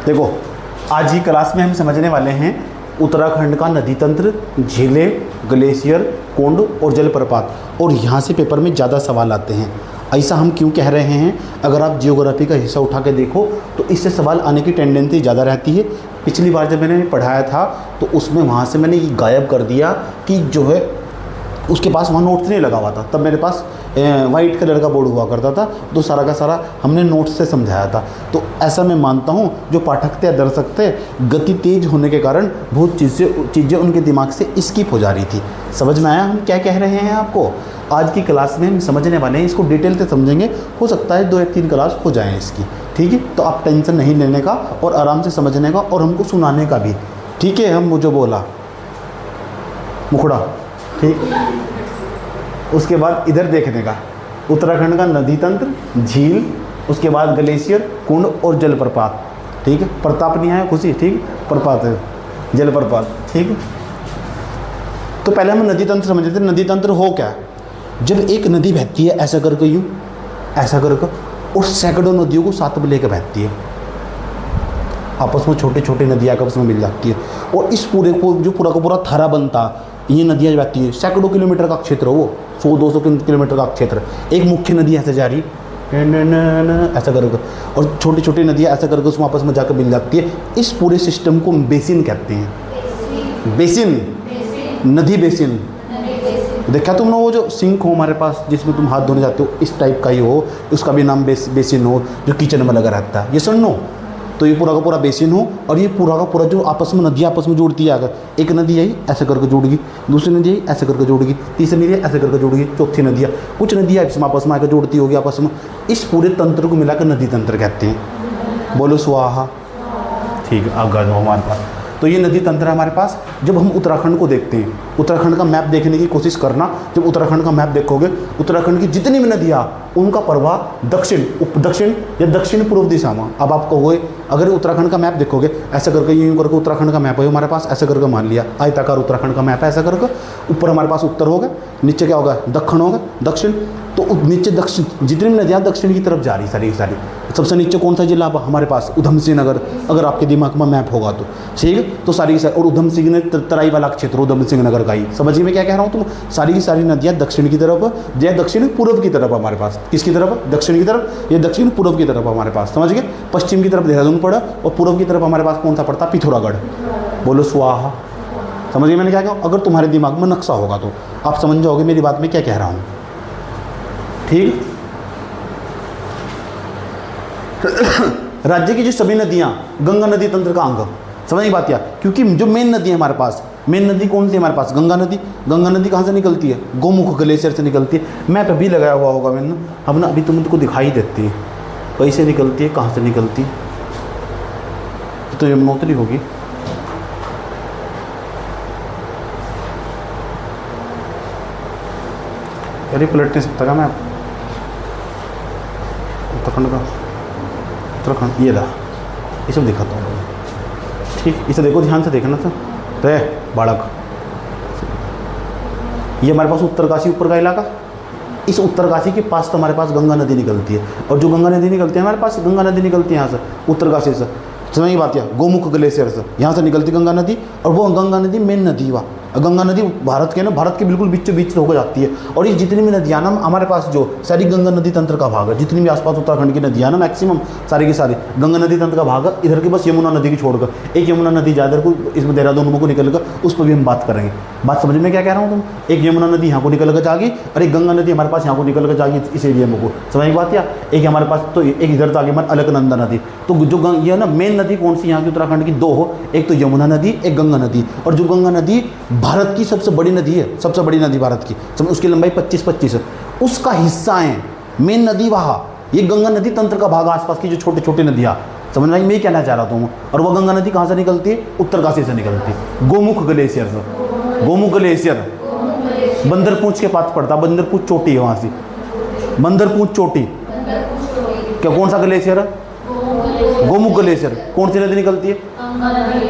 देखो, आज की क्लास में हम समझने वाले हैं उत्तराखंड का नदी तंत्र, झीलें, ग्लेशियर, कुंड और जलप्रपात। और यहाँ से पेपर में ज़्यादा सवाल आते हैं। ऐसा हम क्यों कह रहे हैं? अगर आप जियोग्राफी का हिस्सा उठा के देखो तो इससे सवाल आने की टेंडेंसी ज़्यादा रहती है। पिछली बार जब मैंने पढ़ाया था तो उसमें वहाँ से मैंने ये गायब कर दिया कि जो है उसके पास वहाँ नोट्स नहीं लगा हुआ था। तब मेरे पास वाइट कलर का बोर्ड हुआ करता था, तो सारा का सारा हमने नोट्स से समझाया था। तो ऐसा मैं मानता हूँ जो पाठक थे दर्शक थे, गति तेज होने के कारण बहुत चीज़ें उनके दिमाग से स्किप हो जा रही थी। समझ में आया हम क्या कह रहे हैं आपको? आज की क्लास में हम समझने वाले हैं, इसको डिटेल से समझेंगे। हो सकता है 2 या 3 क्लास हो जाएँ इसकी, ठीक है? तो आप टेंशन नहीं लेने का और आराम से समझने का और हमको सुनाने का भी, ठीक है? हम मुझे बोला मुखड़ा, ठीक। उसके बाद इधर देखने का उत्तराखंड का नदी तंत्र, झील, उसके बाद ग्लेशियर, कुंड और जलप्रपात, ठीक है? प्रताप नहीं आया, खुशी, ठीक। प्रपात है, जलप्रपात, ठीक है? तो पहले हम नदी तंत्र समझते थे। नदी तंत्र हो क्या? जब एक नदी बहती है ऐसा करके, यूँ ऐसा करके, और सैकड़ों नदियों को साथ में लेकर बहती है, आपस में छोटी छोटी नदियाँ आपस में मिल जाती है। और इस पूरे को जो पूरा का पूरा थारा बनता, ये नदियाँ बहती है, सैकड़ों किलोमीटर का क्षेत्र हो, वो 100-200 किलोमीटर का क्षेत्र। एक मुख्य नदी ऐसे जा रही ऐसा करके, और छोटी छोटी नदियाँ ऐसा करके उसमें आपस में जाकर मिल जाती है। इस पूरे सिस्टम को बेसिन कहते हैं। बेसिन, नदी बेसिन। देखा तुमने वो जो सिंक हो हमारे पास जिसमें तुम हाथ धोने जाते हो, इस टाइप का ही हो, उसका भी नाम बेसिन हो, जो किचन में लगा रहता है, ये सुनो। तो ये पूरा का पूरा बेसिन हो, और ये पूरा का पूरा जो आपस में नदियाँ आपस में जोड़ती है। अगर एक नदी आई ऐसे करके जोड़गी, दूसरी नदी आई ऐसे करके जोड़गी, तीसरी नदी ऐसे करके जोड़गी, चौथी नदियाँ, कुछ नदियाँ इसमें आपस में आकर जोड़ती होगी आपस में। इस पूरे तंत्र को मिलाकर नदी तंत्र कहते हैं। बोलो स्वाहा, ठीक है? आगे जाओ हमारे पास। तो ये नदी तंत्र है हमारे पास। जब हम उत्तराखंड को देखते हैं, उत्तराखंड का मैप देखने की कोशिश करना। जब उत्तराखंड का मैप देखोगे, उत्तराखंड की जितनी भी नदियाँ, उनका प्रवाह दक्षिण, उप दक्षिण या दक्षिण पूर्व दिशा में। अब आप कहोगे, अगर उत्तराखंड का मैप देखोगे ऐसा करके, यूँ करके उत्तराखंड का मैप है हमारे पास, ऐसा करके मान लिया आयताकार उत्तराखंड का मैप है, ऐसा करके ऊपर हमारे पास उत्तर होगा, नीचे क्या होगा? दक्षिण होगा, दक्षिण। तो नीचे दक्षिण, जितनी भी नदियाँ दक्षिण की तरफ जा रही सारी की सारी। सबसे नीचे कौन सा जिला हमारे पास? उधम सिंह नगर, अगर आपके दिमाग में मैप होगा तो, ठीक है? तो सारी की सारी, और उधम सिंह ने तराई वाला क्षेत्र उधम सिंह नगर का ही। समझिए मैं क्या कह रहा हूँ? तुम सारी की सारी नदियाँ दक्षिण की तरफ या दक्षिण पूर्व की तरफ हमारे पास। किसकी तरफ? दक्षिण की तरफ या दक्षिण पूर्व की तरफ हमारे पास। समझ गए? पश्चिम की तरफ देहरादून पड़ा, और पूर्व की तरफ हमारे पास कौन सा पड़ता? पिथौरागढ़। बोलो स्वाहा। समझिए मैंने क्या कहा? अगर तुम्हारे दिमाग में नक्शा होगा तो आप समझ जाओगे मेरी बात में क्या कह रहा हूँ, ठीक। राज्य की जो सभी नदियाँ गंगा नदी तंत्र का अंग, समझ बात क्या? क्योंकि जो मेन नदी है हमारे पास, मेन नदी कौन सी है हमारे पास? गंगा नदी। गंगा नदी कहाँ से निकलती है? गोमुख ग्लेशियर से निकलती है। मैप अभी लगाया हुआ होगा मैंने, अब ना अभी तुमको दिखाई देती है कैसे निकलती है, कहाँ से निकलती है। तो यमुनोत्री होगी, अरे पलट नहीं सकता क्या मैं? उत्तराखंड का, उत्तराखंड ये रहा, ये सब दिखाता हूँ, ठीक। इसे देखो ध्यान से देखना था रे बालक। ये हमारे पास उत्तरकाशी ऊपर का इलाका, इस उत्तरकाशी के पास तो हमारे पास गंगा नदी निकलती है। और जो गंगा नदी निकलती है हमारे पास, गंगा नदी निकलती है यहाँ से उत्तरकाशी से। समझ की बात? है गोमुख ग्लेशियर से यहाँ से निकलती गंगा नदी, और वो गंगा नदी मेन नदी हुआ। गंगा नदी भारत के ना, भारत के बिल्कुल बीचों बीच होकर जाती है। और ये जितनी भी नदियाँ ना हमारे पास, जो सारी गंगा नदी तंत्र का भाग है, जितनी भी आसपास उत्तराखंड की नदियाँ ना मैक्सिमम सारी की सारी गंगा नदी तंत्र का भाग है। इधर की बस यमुना नदी की छोड़कर, एक यमुना नदी ज़्यादा को इसमें देहरादून को निकल कर, उस पर भी हम बात करेंगे। बात समझ में क्या कह रहा हूँ तुम? एक यमुना नदी यहाँ को निकल कर जाएगी, और एक गंगा नदी हमारे पास यहाँ को निकल कर जाएगी इस एरिया में को। समझ की बात? क्या एक हमारे पास तो एक इधर तो आगे हमारे अलकनंदा नदी। तो जो ये ना मेन नदी कौन सी यहाँ की उत्तराखंड की? 2 हो, एक तो यमुना नदी, एक गंगा नदी। और जो गंगा नदी भारत की सबसे बड़ी नदी है, सबसे बड़ी नदी भारत की, उसकी लंबाई 25 है, उसका हिस्सा है मेन नदी वहाँ। ये गंगा नदी तंत्र का भाग, आसपास की जो छोटी छोटी नदियाँ, समझ में? मैं ही कहना चाह रहा हूँ। और वो गंगा नदी कहाँ से निकलती है? उत्तरकाशी से निकलती है, गोमुख ग्लेशियर से। गोमुख ग्लेशियर बंदरपूंछ के पास पड़ता, बंदरपूंछ चोटी है वहाँ से, बंदरपूंछ चोटी। क्या कौन सा ग्लेशियर है? गोमुख ग्लेशियर। कौन सी नदी निकलती है?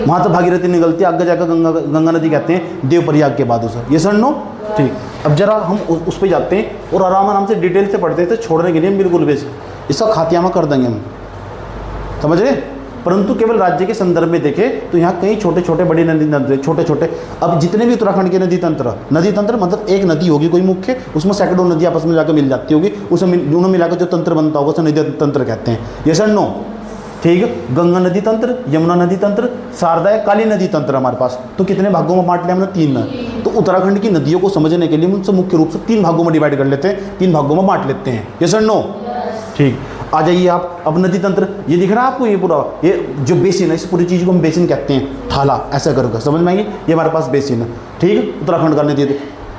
वहाँ तो भागीरथी निकलती है, आगे जाकर गंगा नदी कहते हैं देवप्रयाग के बाद उसे। ये सर नो, ठीक। अब जरा हम उस पर जाते हैं और आराम से डिटेल से पढ़ते थे, छोड़ने के लिए बिल्कुल बेसिक इसका खातियामा कर देंगे हम। समझ रहे? परंतु केवल राज्य के संदर्भ में देखें तो यहाँ कई छोटे छोटे बड़े नदी तंत्र, छोटे छोटे। अब जितने भी उत्तराखंड के नदी तंत्र मतलब एक नदी होगी कोई मुख्य, उसमें सैकड़ों नदी आपस में जाकर मिल जाती होगी, उसमें दोनों मिलाकर जो तंत्र बनता होगा उसे नदी तंत्र कहते हैं। यस और नो? ठीक है। गंगा नदी तंत्र, यमुना नदी तंत्र, शारदा या काली नदी तंत्र हमारे पास। तो कितने भागों में बांट लिया हमने? 3। तो उत्तराखंड की नदियों को समझने के लिए हम उनसे मुख्य रूप से 3 भागों में डिवाइड कर लेते हैं, 3 भागों में बांट लेते हैं। यस और नो? ठीक। आ जाइए आप अब नदी तंत्र, ये दिख रहा है आपको, ये पूरा ये जो बेसिन है, इस पूरी चीज़ को हम बेसिन कहते हैं, थाला ऐसा करके समझ में आएंगे। ये हमारे पास बेसिन है, ठीक है। उत्तराखंड का नदी,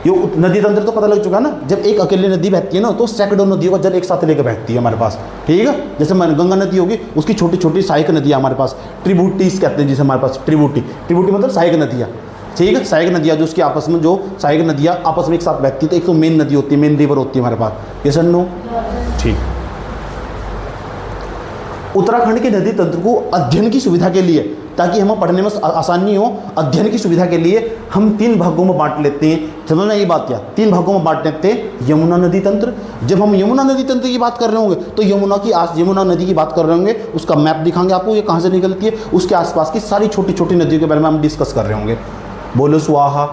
ये नदी तंत्र तो पता लग चुका है ना। जब एक अकेले नदी बहती है ना तो सैकड़ों नदियों का जल एक साथ लेकर बहती है हमारे पास, ठीक है। जैसे गंगा नदी होगी, उसकी छोटी छोटी सहायक नदियाँ हमारे पास, ट्रिब्यूटरीज कहते हैं जिसे हमारे पास, ट्रिब्यूटरी मतलब सहायक नदियाँ, ठीक है। सहायक नदियाँ जो उसकी आपस में जो सहायक नदियाँ आपस में एक साथ बहती है, तो एक तो मेन नदी होती है, मेन रिवर होती है हमारे पास। ये सर नो? ठीक। उत्तराखंड के नदी तंत्र को अध्ययन की सुविधा के लिए, ताकि हमें पढ़ने में आसानी हो, अध्ययन की सुविधा के लिए हम 3 भागों में बांट लेते हैं। समझ में ये बात क्या? 3 भागों में बांट लेते हैं। यमुना नदी तंत्र, जब हम यमुना नदी तंत्र की बात कर रहे होंगे तो यमुना नदी की बात कर रहे होंगे, उसका मैप दिखाएंगे आपको, ये कहाँ से निकलती है, उसके आसपास की सारी छोटी छोटी नदियों के बारे में हम डिस्कस कर रहे होंगे। बोलो स्वाहा।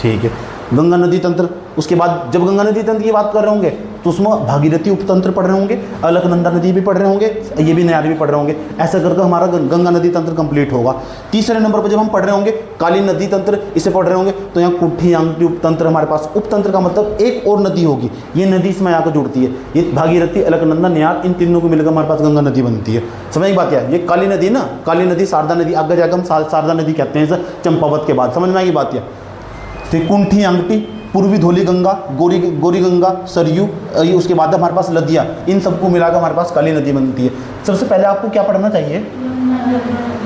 ठीक है। गंगा नदी तंत्र, उसके बाद जब गंगा नदी तंत्र की बात कर रहे होंगे तो उसमें भागीरथी उपतंत्र पढ़ रहे होंगे, अलकनंदा नदी भी पढ़ रहे होंगे, ये भी नयार भी पढ़ रहे होंगे। ऐसा करके हमारा गंगा नदी तंत्र कंप्लीट होगा। तीसरे नंबर पर जब हम पढ़ रहे होंगे काली नदी तंत्र, इसे पढ़ रहे होंगे तो यहाँ कुट्ठी आंगटी उपतंत्र हमारे पास। उपतंत्र का मतलब एक और नदी होगी, ये नदी इसमें आकर जुड़ती है। ये भागीरथी, अलकनंदा, नयार, इन तीनों को मिलकर हमारे पास गंगा नदी बनती है। समझ बात क्या? ये काली नदी ना, काली नदी, शारदा नदी, आगे जाकर हम शारदा नदी कहते हैं चंपावत के बाद। समझ में आएगी बात क्या? फिर कुंठी आंगटी, पूर्वी धौली गंगा, गोरी गंगा, सरयू, उसके बाद हमारे पास नदियाँ, इन सबको मिलाकर हमारे पास काली नदी बनती है। सबसे पहले आपको क्या पढ़ना चाहिए?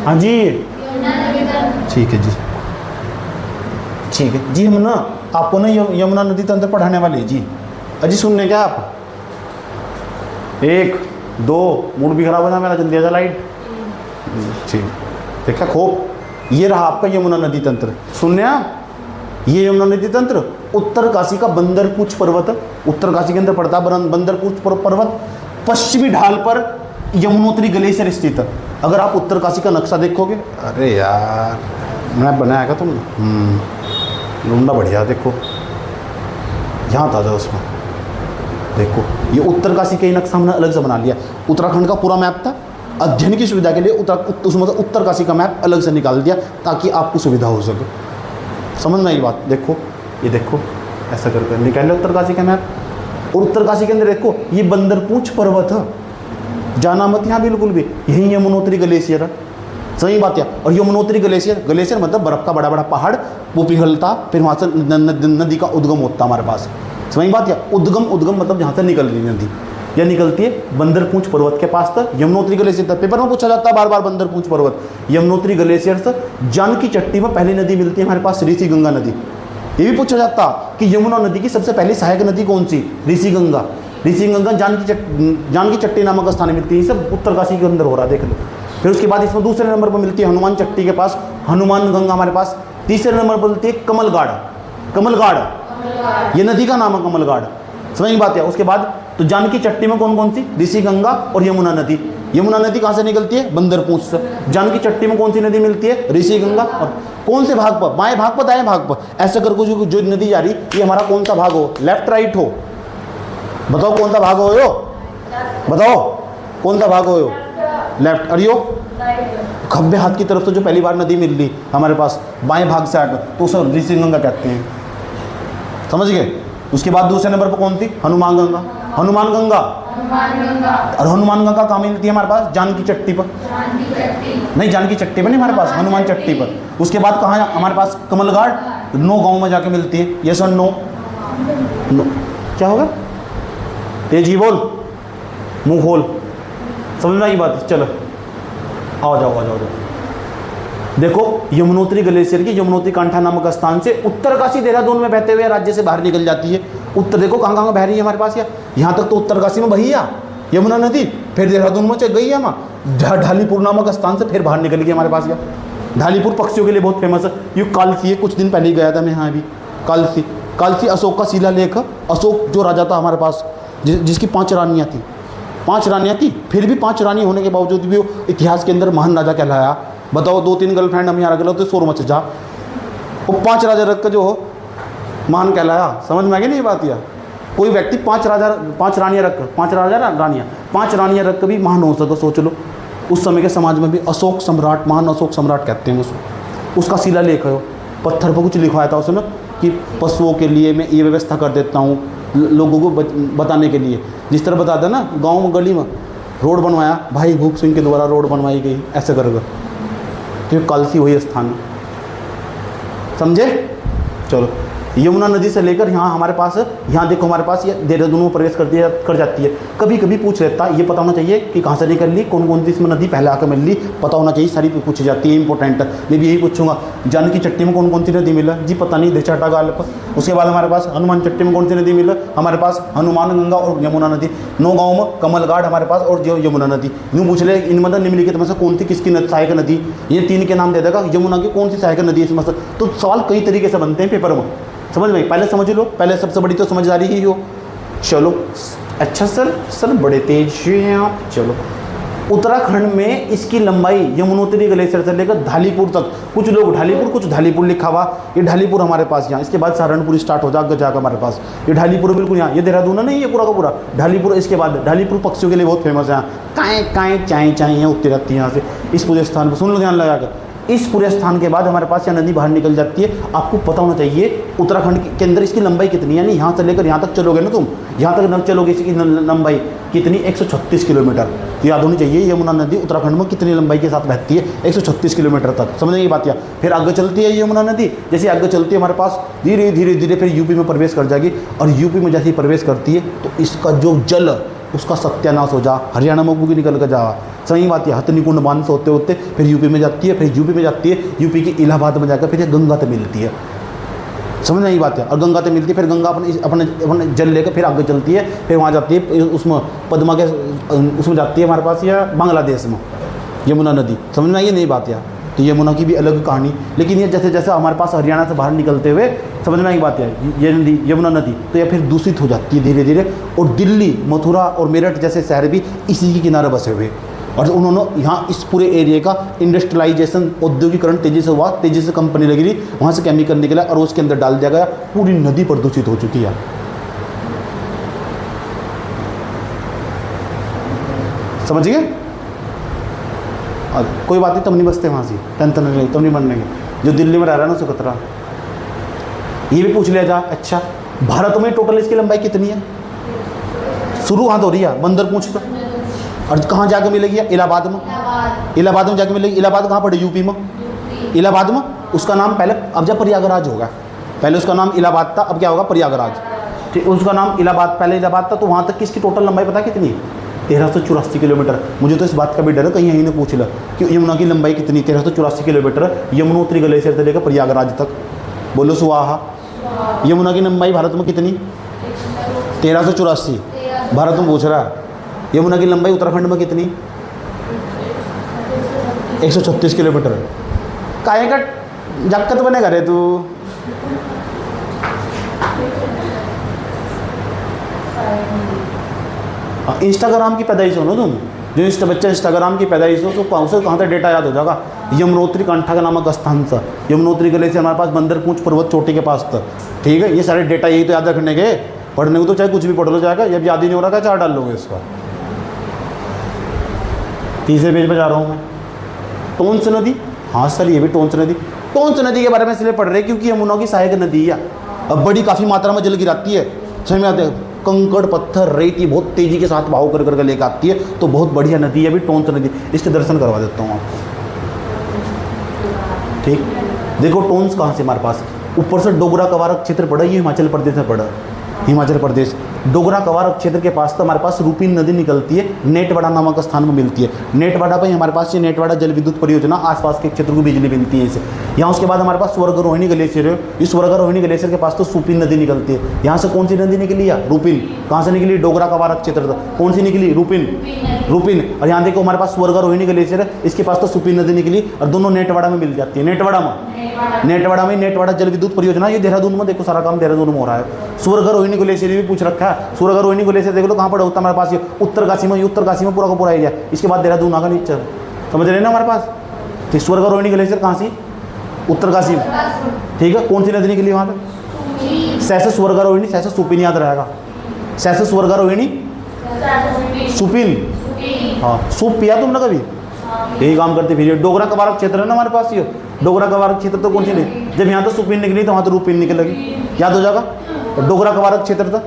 हाँ जी, ठीक है जी, ठीक है जी। हम ना आपको ना यमुना नदी तंत्र पढ़ाने वाले जी। अजी सुनने क्या आप? 1 2 मूड भी खराब हो जाए मेरा, जल्दी आ जा लाइट। ठीक, देखा खोप, ये रहा आपका यमुना नदी तंत्र। सुनने आप, ये यमुना नदी तंत्र उत्तरकाशी का बंदरपूछ पर्वत, उत्तरकाशी के अंदर पड़ता है बंदरपूछ पर्वत, पश्चिमी ढाल पर यमुनोत्री ग्लेशियर स्थित है। अगर आप उत्तरकाशी का नक्शा देखोगे, अरे यार मैं बनाया क्या तुमने? लुंडा बढ़िया, देखो यहाँ था जा उसमें, देखो ये उत्तरकाशी का ही नक्शा हमने अलग से बना लिया। उत्तराखंड का पूरा मैप था, अध्ययन की सुविधा के लिए उसमें उत्तरकाशी का मैप अलग से निकाल दिया ताकि आपको सुविधा हो सके। समझ में आई बात? देखो ये देखो, ऐसा करके निकाल लो उत्तरकाशी का मैप। और उत्तरकाशी के अंदर देखो ये बंदरपूछ पर्वत है, जाना मत यहाँ बिल्कुल भी, यही यमुनोत्री ग्लेशियर है। सही बात है। और यमुनोत्री ग्लेशियर मतलब बर्फ का बड़ा बड़ा पहाड़, वो पिघलता, फिर वहाँ से नदी का उद्गम होता हमारे पास। सही बात है। उद्गम मतलब जहाँ से निकल रही नदी, यह निकलती है बंदरपूछ पर्वत के पास तक, यमुनोत्री ग्लेशियर तक। पेपर में पूछा जाता है बार बार बंदरपूछ पर्वत, यमुनोत्री ग्लेशियर से जानकी चट्टी में पहली नदी मिलती है हमारे पास, ऋषि गंगा नदी। ये भी पूछा जाता कि यमुना नदी की सबसे पहली सहायक नदी कौन सी? ऋषि गंगा। ऋषि गंगा जानकी चट्टी नामक स्थान में मिलती है। ये सब उत्तरकाशी के अंदर हो रहा है, देख लो। फिर उसके बाद इसमें दूसरे नंबर पर मिलती है हनुमान चट्टी के पास, हनुमान गंगा हमारे पास। तीसरे नंबर पर मिलती है कमलगाड़, ये नदी का नाम है कमलगाड़। समझ बात है। उसके बाद तो जानकी चट्टी में कौन कौन सी? ऋषि गंगा और यमुना नदी। यमुना नदी कहाँ से निकलती है? बंदरपूछ से। जानकी चट्टी में कौन सी नदी मिलती है? ऋषि गंगा। और कौन से भाग पर? बाएं भाग पर, दाएं भाग पर, ऐसा करके जो नदी जा रही, ये हमारा कौन सा भाग हो? लेफ्ट राइट हो? बताओ कौन सा भाग हो? बताओ कौन सा भाग हो? लेफ्ट। और यो खब्बे हाथ की तरफ से जो पहली बार नदी मिल रही हमारे पास बाएं भाग से आकर, तो उसे ऋषि गंगा कहते हैं। समझ गए? उसके बाद दूसरे नंबर पर कौन थी? हनुमान गंगा। और हनुमान गंगा कहाँ मिलती है हमारे पास? जानकी चट्टी पर। नहीं, जानकी चट्टी पर नहीं हमारे पास, हनुमान चट्टी पर। उसके बाद कहाँ हमारे पास? कमलगाड़, 9 गांव में जाके मिलती है। यस और नो? क्या होगा? तेजी बोल, मुंह खोल। समझना की बात? चलो आओ जाओ। देखो यमुनोत्री ग्लेशियर की यमुनोत्री कांठा नामक स्थान से उत्तरकाशी देहरादून में बहते हुए राज्य से बाहर निकल जाती है। उत्तर देखो कहाँ बह रही है हमारे पास, यहाँ तक तो उत्तरकाशी में बही है यमुना नदी, फिर देहरादून में चल गई है वहाँ ढालीपुर नामक स्थान से फिर बाहर निकल गई हमारे पास। ढालीपुर पक्षियों के लिए बहुत फेमस है। ये कालसी है, कुछ दिन पहले ही गया था मैं यहाँ अभी। कालसी अशोक का शिलालेख, अशोक जो राजा था हमारे पास, जिसकी 5 रानियाँ थी, 5 रानियाँ थी, फिर भी 5 रानी होने के बावजूद भी वो इतिहास के अंदर महान राजा कहलाया। बताओ 2-3 गर्लफ्रेंड हम यहाँ रख लो तो शोर मच जा, वो 5 राजा रख कर जो हो महान कहलाया। समझ में आ गई नहीं ये बात? या कोई व्यक्ति 5 रानियाँ रख कर 5 रानियाँ रख कर भी महान हो सकता, सोच लो। उस समय के समाज में भी अशोक सम्राट, महान अशोक सम्राट कहते हैं उसको। उसका शिलालेख है, पत्थर पर कुछ लिखवाया था उसने कि पशुओं के लिए मैं ये व्यवस्था कर देता हूँ, लोगों को बताने के लिए। जिस तरह बताता ना गांव में गली में रोड बनवाया, भाई भूप सिंह के द्वारा रोड बनवाई गई, ऐसे कर तो कलसी वही स्थान, समझे? चलो, यमुना नदी से लेकर यहाँ हमारे पास, यहाँ देखो हमारे पास ये देहरादून में प्रवेश कर जाती है। कभी कभी पूछ लेता, ये पता होना चाहिए कि कहाँ से निकल ली, कौन कौन सी इसमें नदी पहले आकर मिल ली, पता होना चाहिए, सारी पूछी जाती है, इंपॉर्टेंट। मैं भी यही पूछूंगा, जानकी चट्टी में कौन कौन सी नदी मिला जी, पता नहीं, देचाटा गाल पर। उसके बाद हमारे पास हनुमान चट्टी में कौन सी नदी मिला, हमारे पास हनुमान गंगा और यमुना नदी। 9 गाँव में कमलघाट हमारे पास और जो यमुना नदी। यूँ पूछ ले इनमें निम्नलिखित में से कौन सी किसकी सहायक नदी, ये 3 के नाम दे देगा, यमुना की कौन सी सहायक नदी इसमें से। तो सवाल कई तरीके से बनते हैं पेपर में, समझ में? पहले समझ लो, पहले सबसे बड़ी तो समझदारी ही हो। चलो, अच्छा सर बड़े तेज हैं आप। चलो, उत्तराखंड में इसकी लंबाई यमुनोत्री ग्लेशियर से लेकर ढालीपुर तक, कुछ लोग ढालीपुर, कुछ ढालीपुर लिखा हुआ, ये ढालीपुर हमारे पास यहाँ। इसके बाद सहारनपुर स्टार्ट हो जाएगा हमारे पास, ये ढालीपुर बिल्कुल यहाँ, ये देहरादून है नहीं, ये पूरा का पूरा ढालीपुर। इसके बाद ढालीपुर पक्षियों के लिए बहुत फेमस है, काएँ चाएँ यहाँ उठती रहती है यहाँ से। इस पूरे स्थान पर सुन लो ध्यान लगा कर, इस पूरे स्थान के बाद हमारे पास यह नदी बाहर निकल जाती है। आपको पता होना चाहिए उत्तराखंड के अंदर इसकी लंबाई कितनी है, यानी यहाँ से लेकर यहाँ तक चलोगे ना तुम, यहाँ तक न चलोगे इसकी लंबाई कितनी, 136 किलोमीटर। तो याद होनी चाहिए यमुना नदी उत्तराखंड में कितनी लंबाई के साथ बहती है, 136 किलोमीटर तक। समझ ये बात? या फिर आगे चलती है यमुना नदी, जैसे आगे चलती है हमारे पास धीरे धीरे फिर यूपी में प्रवेश कर जाएगी। और यूपी में जैसे ही प्रवेश करती है तो इसका जो जल, उसका सत्यानाश हो जा, हरियाणा में भी निकल कर जा। सही बात है, हथनीकुंड बांध से होते होते फिर यूपी में जाती है, फिर यूपी में जाती है, यूपी के इलाहाबाद में जाकर फिर गंगा तक मिलती है। समझ नहीं बात है? और गंगा तक मिलती है, फिर गंगा अपने जल लेकर फिर आगे चलती है, फिर वहाँ जाती है उसमें पद्मा के उसमें जाती है हमारे पास, या बांग्लादेश में यमुना नदी। समझ में आई नहीं बात? यार तो यमुना की भी अलग कहानी। लेकिन ये जैसे जैसे हमारे पास हरियाणा से बाहर निकलते हुए, समझ में आई बात है, ये नदी यमुना नदी तो यह फिर दूषित हो जाती है धीरे धीरे। और दिल्ली, मथुरा और मेरठ जैसे शहर भी इसी के किनारे बसे हुए, और उन्होंने यहाँ इस पूरे एरिया का इंडस्ट्रियलाइजेशन, औद्योगिकरण तेज़ी से हुआ, तेज़ी से कंपनी लगी रही, वहाँ से केमिकल निकला और उसके अंदर डाल दिया गया, पूरी नदी प्रदूषित हो चुकी है। समझ गए? कोई बात नहीं, तुम नहीं बचते वहाँ से, टेंशन नहीं, तुम नहीं बनने। जो दिल्ली में रह रहा है ना उसको खतरा। ये भी पूछ लिया जा, अच्छा भारत में टोटल इसकी लंबाई कितनी है? शुरू कहाँ तो हो रही है, बंदर पूछ तो, और कहाँ जाके मिलेगी? इलाहाबाद में। इलाहाबाद में जाके मिलेगी। इलाहाबाद कहाँ पड़े? यूपी में। इलाहाबाद में उसका नाम पहले, अब जब प्रयागराज होगा, पहले उसका नाम इलाहाबाद था, अब क्या होगा? प्रयागराज। ठीक, उसका नाम इलाहाबाद, पहले इलाहाबाद था। तो वहाँ तक की इसकी टोटल लंबाई पता कितनी है? 1384 किलोमीटर। मुझे तो इस बात का भी डर है कहीं यहीं ने पूछ ला कि यमुना की लंबाई कितनी? 1384 किलोमीटर यमुनोत्री ग्लेशियर से लेकर प्रयागराज तक। बोलो सुवाहा। यमुना की लंबाई भारत में कितनी? 1384। भारत में पूछ रहा है। यमुना की लंबाई उत्तराखंड में कितनी? 136 किलोमीटर। काहे का जक्कत बनेगा रे तू? इंस्टाग्राम की पैदाइश हो ना तुम, जो बच्चा इंस्टाग्राम की पैदाइश हो तो कहाँ तक डेटा याद हो जाएगा? यमुनोत्री कंठा का नामक स्थान था, यमुनोत्री ग्लेशियर हमारे पास बंदरपूंछ पर्वत चोटी के पास था। ठीक है, ये सारे डेटा यही तो याद रखने के, पढ़ने को तो चाहे कुछ भी पढ़ लो जाएगा, जब याद ही नहीं हो रहा था 4 डाल लोगे इसका। तीसरे पेज पर जा रहा हूँ मैं। टोंस नदी, हाँ सर ये भी टोंस नदी। टोंस नदी के बारे में इसलिए पढ़ रहे क्योंकि यमुना की सहायक नदी है, अब बड़ी काफ़ी मात्रा में जल गिराती है। समझ में आते हैं? कंकड़ पत्थर रेती बहुत तेज़ी के साथ बहाव कर करके लेकर आती है, तो बहुत बढ़िया नदी है अभी टोंस नदी। इसके दर्शन करवा देता हूँ आपको। ठीक, देखो टोंस कहाँ से हमारे पास, ऊपर से डोगरा कवारक क्षेत्र पड़ा, ये हिमाचल प्रदेश में पड़ा। हिमाचल प्रदेश डोगरा कवारक क्षेत्र के पास तो हमारे पास रूपीन नदी निकलती है, नेटवाड़ा नामक स्थान में मिलती है। नेटवाड़ा पर हमारे पास ये नेटवाड़ा जल विद्युत परियोजना, आसपास के क्षेत्र को बिजली मिलती है इसे। यहाँ उसके बाद हमारे पास स्वर्गरोहिणी ग्लेशियर है, इस स्वर्गरोहिणी ग्लेशियर के पास तो सुपीन नदी निकलती है। यहाँ से कौन सी नदी निकली है? रूपिन। कहाँ से निकली? डोगरा कवारक क्षेत्र से। कौन सी निकली? रूपिन। रूपिन। और यहाँ देखो हमारे पास स्वर्गरोहिणी ग्लेशियर है, इसके पास तो सुपीन नदी निकली, और दोनों नेटवाड़ा में मिल जाती है। नेटवाड़ा में नेटवाड़ा जल विद्युत परियोजना, ये देहरादून में देखो सारा काम देहरादून में हो रहा है। स्वर्गरोहिणी ग्लेशियर भी पूछ रखा है। सूरगा रोहिणी ग्लेशियर देख लो कहाँ पड़ा होता है हमारे पास, ये उत्तरकाशी में, उत्तरकाशी में पूरा का पूरा एरिया। इसके बाद देहरादून आगा नीचे, समझ रहे ना हमारे पास। तो सूरगा रोहिणी ग्लेशियर कहाँ सी, उत्तरकाशी में, ठीक है। कौन सी नदी निकली वहाँ पे, सहसा स्वर्गा रोहिणी, सहसा सुपिन याद रहेगा, सहसा स्वर्गा रोहिणी सुपिन, हाँ सूप पिया तुमने कभी, यही काम करते फिर। डोगरा कवारक क्षेत्र है ना हमारे पास, ये डोगरा कवारक क्षेत्र तो कौन सी नहीं, जब यहाँ तो सुपिन निकली तो वहाँ तो रूपिन निकलेगी, याद हो जाएगा। तो डोगरा कवारक क्षेत्र था,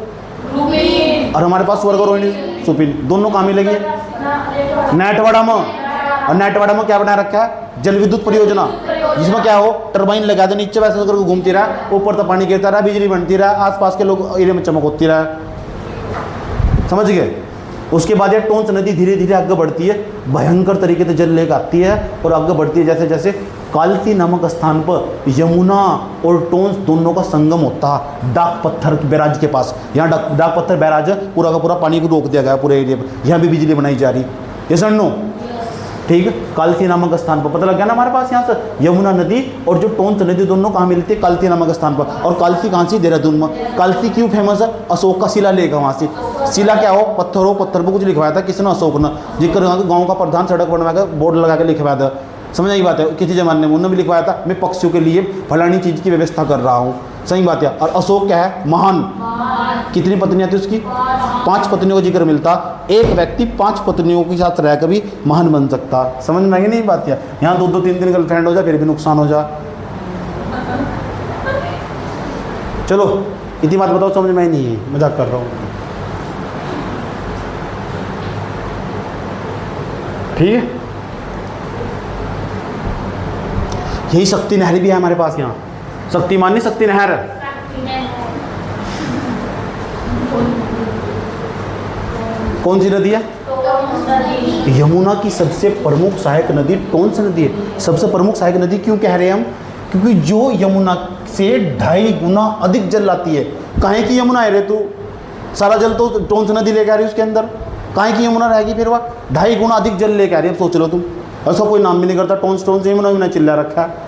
और हमारे पास स्वर्ग रोहिणी सुपिन दोनों कहाँ मिलेगी, नेटवाड़ा में। और नेटवाड़ा में क्या बना रखा है, जल विद्युत परियोजना, जिसमें क्या हो, टरबाइन लगा दे, नीचे वैसे करके घूमती रहा, ऊपर तो पानी गिरता रहा, बिजली बनती रहा, आसपास के लोग एरिया में चमक होती रहा, समझ गए। उसके बाद ये टोंस नदी धीरे धीरे आगे बढ़ती है, भयंकर तरीके से जल लेकर आती है और आगे बढ़ती है, जैसे जैसे कालसी नामक स्थान पर यमुना और टोंस दोनों का संगम होता है डाक पत्थर बैराज के पास। यहाँ डाक पत्थर बैराज है, पूरा का पूरा पानी को रोक दिया गया पूरे एरिया पर, यहाँ भी बिजली बनाई जा रही है, ये सर नो, ठीक है। कालसी नामक स्थान पर पता लग गया ना हमारे पास, यहाँ से यमुना नदी और जो टोंस नदी दोनों कहाँ मिलती है, कालसी नामक स्थान पर। और कालसी कहाँ से, देहरादून में। कालसी क्यों फेमस है, अशोक का शिला लेगा वहाँ से। शिला क्या हो, पत्थर हो, पत्थर पर कुछ लिखवाया था किसने, अशोक ने, जिक्र गाँव का प्रधान सड़क बनवा कर बोर्ड लगा के लिखवाया था, समझ आई बात है। किसी जमाने में उन्होंने भी लिखवाया था, मैं पक्षियों के लिए फलानी चीज़ की व्यवस्था कर रहा हूँ, सही बात है। और अशोक क्या है, महान, कितनी पत्नियां थी उसकी, 5 पत्नियों का जिक्र मिलता। एक व्यक्ति 5 पत्नियों के साथ रह कर भी महान बन सकता, समझ में आई नहीं बात है। यहाँ 2-2 3-3 गर्लफ्रेंड हो जाए फिर भी नुकसान हो जाए। चलो इतनी बात बताओ, समझ में नहीं है, मजाक कर रहा हूँ, ठीक है। यही शक्ति नहर भी है हमारे पास, यहाँ शक्तिमान नहीं, शक्ति नहर है। कौन सी नदी है, यमुना की सबसे प्रमुख सहायक नदी टोंस नदी है। सबसे प्रमुख सहायक नदी क्यों कह रहे हैं हम, क्योंकि जो यमुना से 2.5 गुना अधिक जल लाती है। काहे की यमुना है रे तू, सारा जल तो टोंस नदी लेके आ रही है उसके अंदर, काहे की यमुना रहेगी फिर वह 2.5 गुना अधिक जल लेके आ रही है। सोच लो तुम, ऐसा कोई नाम भी नहीं करता, टोंस टोंस यमुना यमुना चिल्ला रखा है,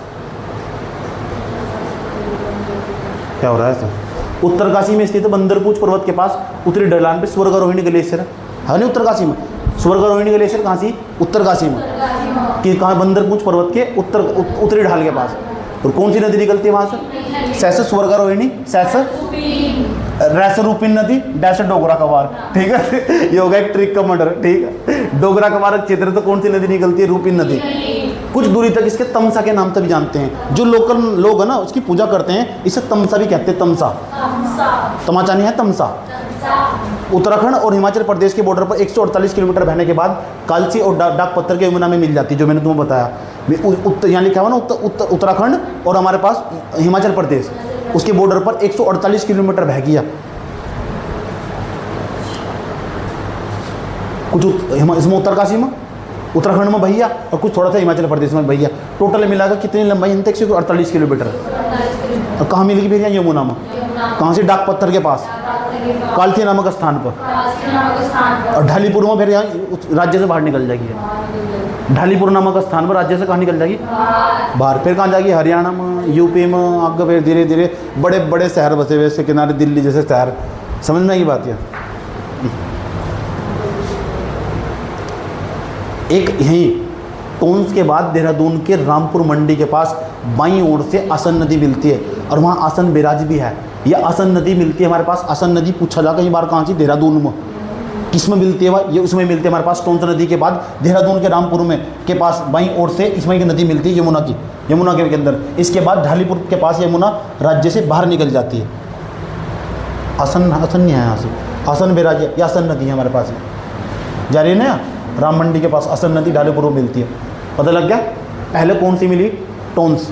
क्या हो रहा है सर। उत्तरकाशी में स्थित बंदरपूछ पर्वत के पास उत्तरी ढलान पे स्वर्गा रोहिणी ग्लेशियर है नहीं, उत्तरकाशी में। स्वर्गा रोहिणी ग्लेशियर कहाँ सी, उत्तरकाशी में, कि कहाँ, बंदरपूछ पर्वत के उत्तरी ढाल के पास। और कौन सी नदी निकलती है वहाँ से, सहसा स्वर्गा रोहिणी, सहसा रैस रूपिन नदी, डैश डोगरा कवार, ठीक है। ये होगा एक ट्रिक का मर्डर, ठीक है। डोगरा कवार क्षेत्र तो कौन सी नदी निकलती है, रूपिन नदी। कुछ दूरी तक इसके तमसा के नाम से भी जानते हैं, जो लोकल लोग है ना उसकी पूजा करते हैं, इसे तमसा भी कहते हैं, तमसा, तमाचा नहीं है, तमसा। उत्तराखंड और हिमाचल प्रदेश के बॉर्डर पर 148 किलोमीटर बहने के बाद कालसी और डाक पत्थर के यमुना में मिल जाती है, जो मैंने तुम्हें बताया। यहाँ लिखा हुआ ना उत्तराखंड और हमारे पास हिमाचल प्रदेश, उसके बॉर्डर पर 148 किलोमीटर बह गया। कुछ इसमें उत्तरकाशी में, उत्तराखंड में भैया, और कुछ थोड़ा सा हिमाचल प्रदेश में भैया। टोटल मिलाकर कितनी लंबाई, 148 किलोमीटर। और कहाँ मिलेगी भैया, यमुना में। कहाँ से, डाक पत्थर के पास, कालसी नामक स्थान पर। और ढालीपुर में फिर यहाँ राज्य से बाहर निकल जाएगी। ढालीपुर नामक स्थान पर राज्य से कहाँ निकल जाएगी, बाहर। फिर कहाँ जाएगी, हरियाणा में, यूपी में, आगे फिर धीरे धीरे बड़े बड़े शहर बसे हुए इसके किनारे, दिल्ली जैसे शहर, समझ में आएगी बात है। एक यहीं टोंस के बाद देहरादून के रामपुर मंडी के पास बाईं ओर से आसन नदी मिलती है, और वहाँ आसन बैराज भी है। यह आसन नदी मिलती है हमारे पास। आसन नदी पूछा जा कई बार, कहाँ से, देहरादून में। किस में मिलती है वह, ये उसमें मिलती है हमारे पास टोंस नदी के बाद देहरादून के रामपुर में के पास बाईं ओर से इसमें की नदी मिलती है, यमुना की, यमुना के अंदर। इसके बाद ढालीपुर के पास यमुना राज्य से बाहर निकल जाती है। आसन, आसन नहीं है यहाँ से, आसन बैराज, ये आसन नदी है हमारे पास, जा रही है ना। राम मंडी के पास आसन नदी ढालीपुर में मिलती है, पता लग गया। पहले कौन सी मिली, टोंस,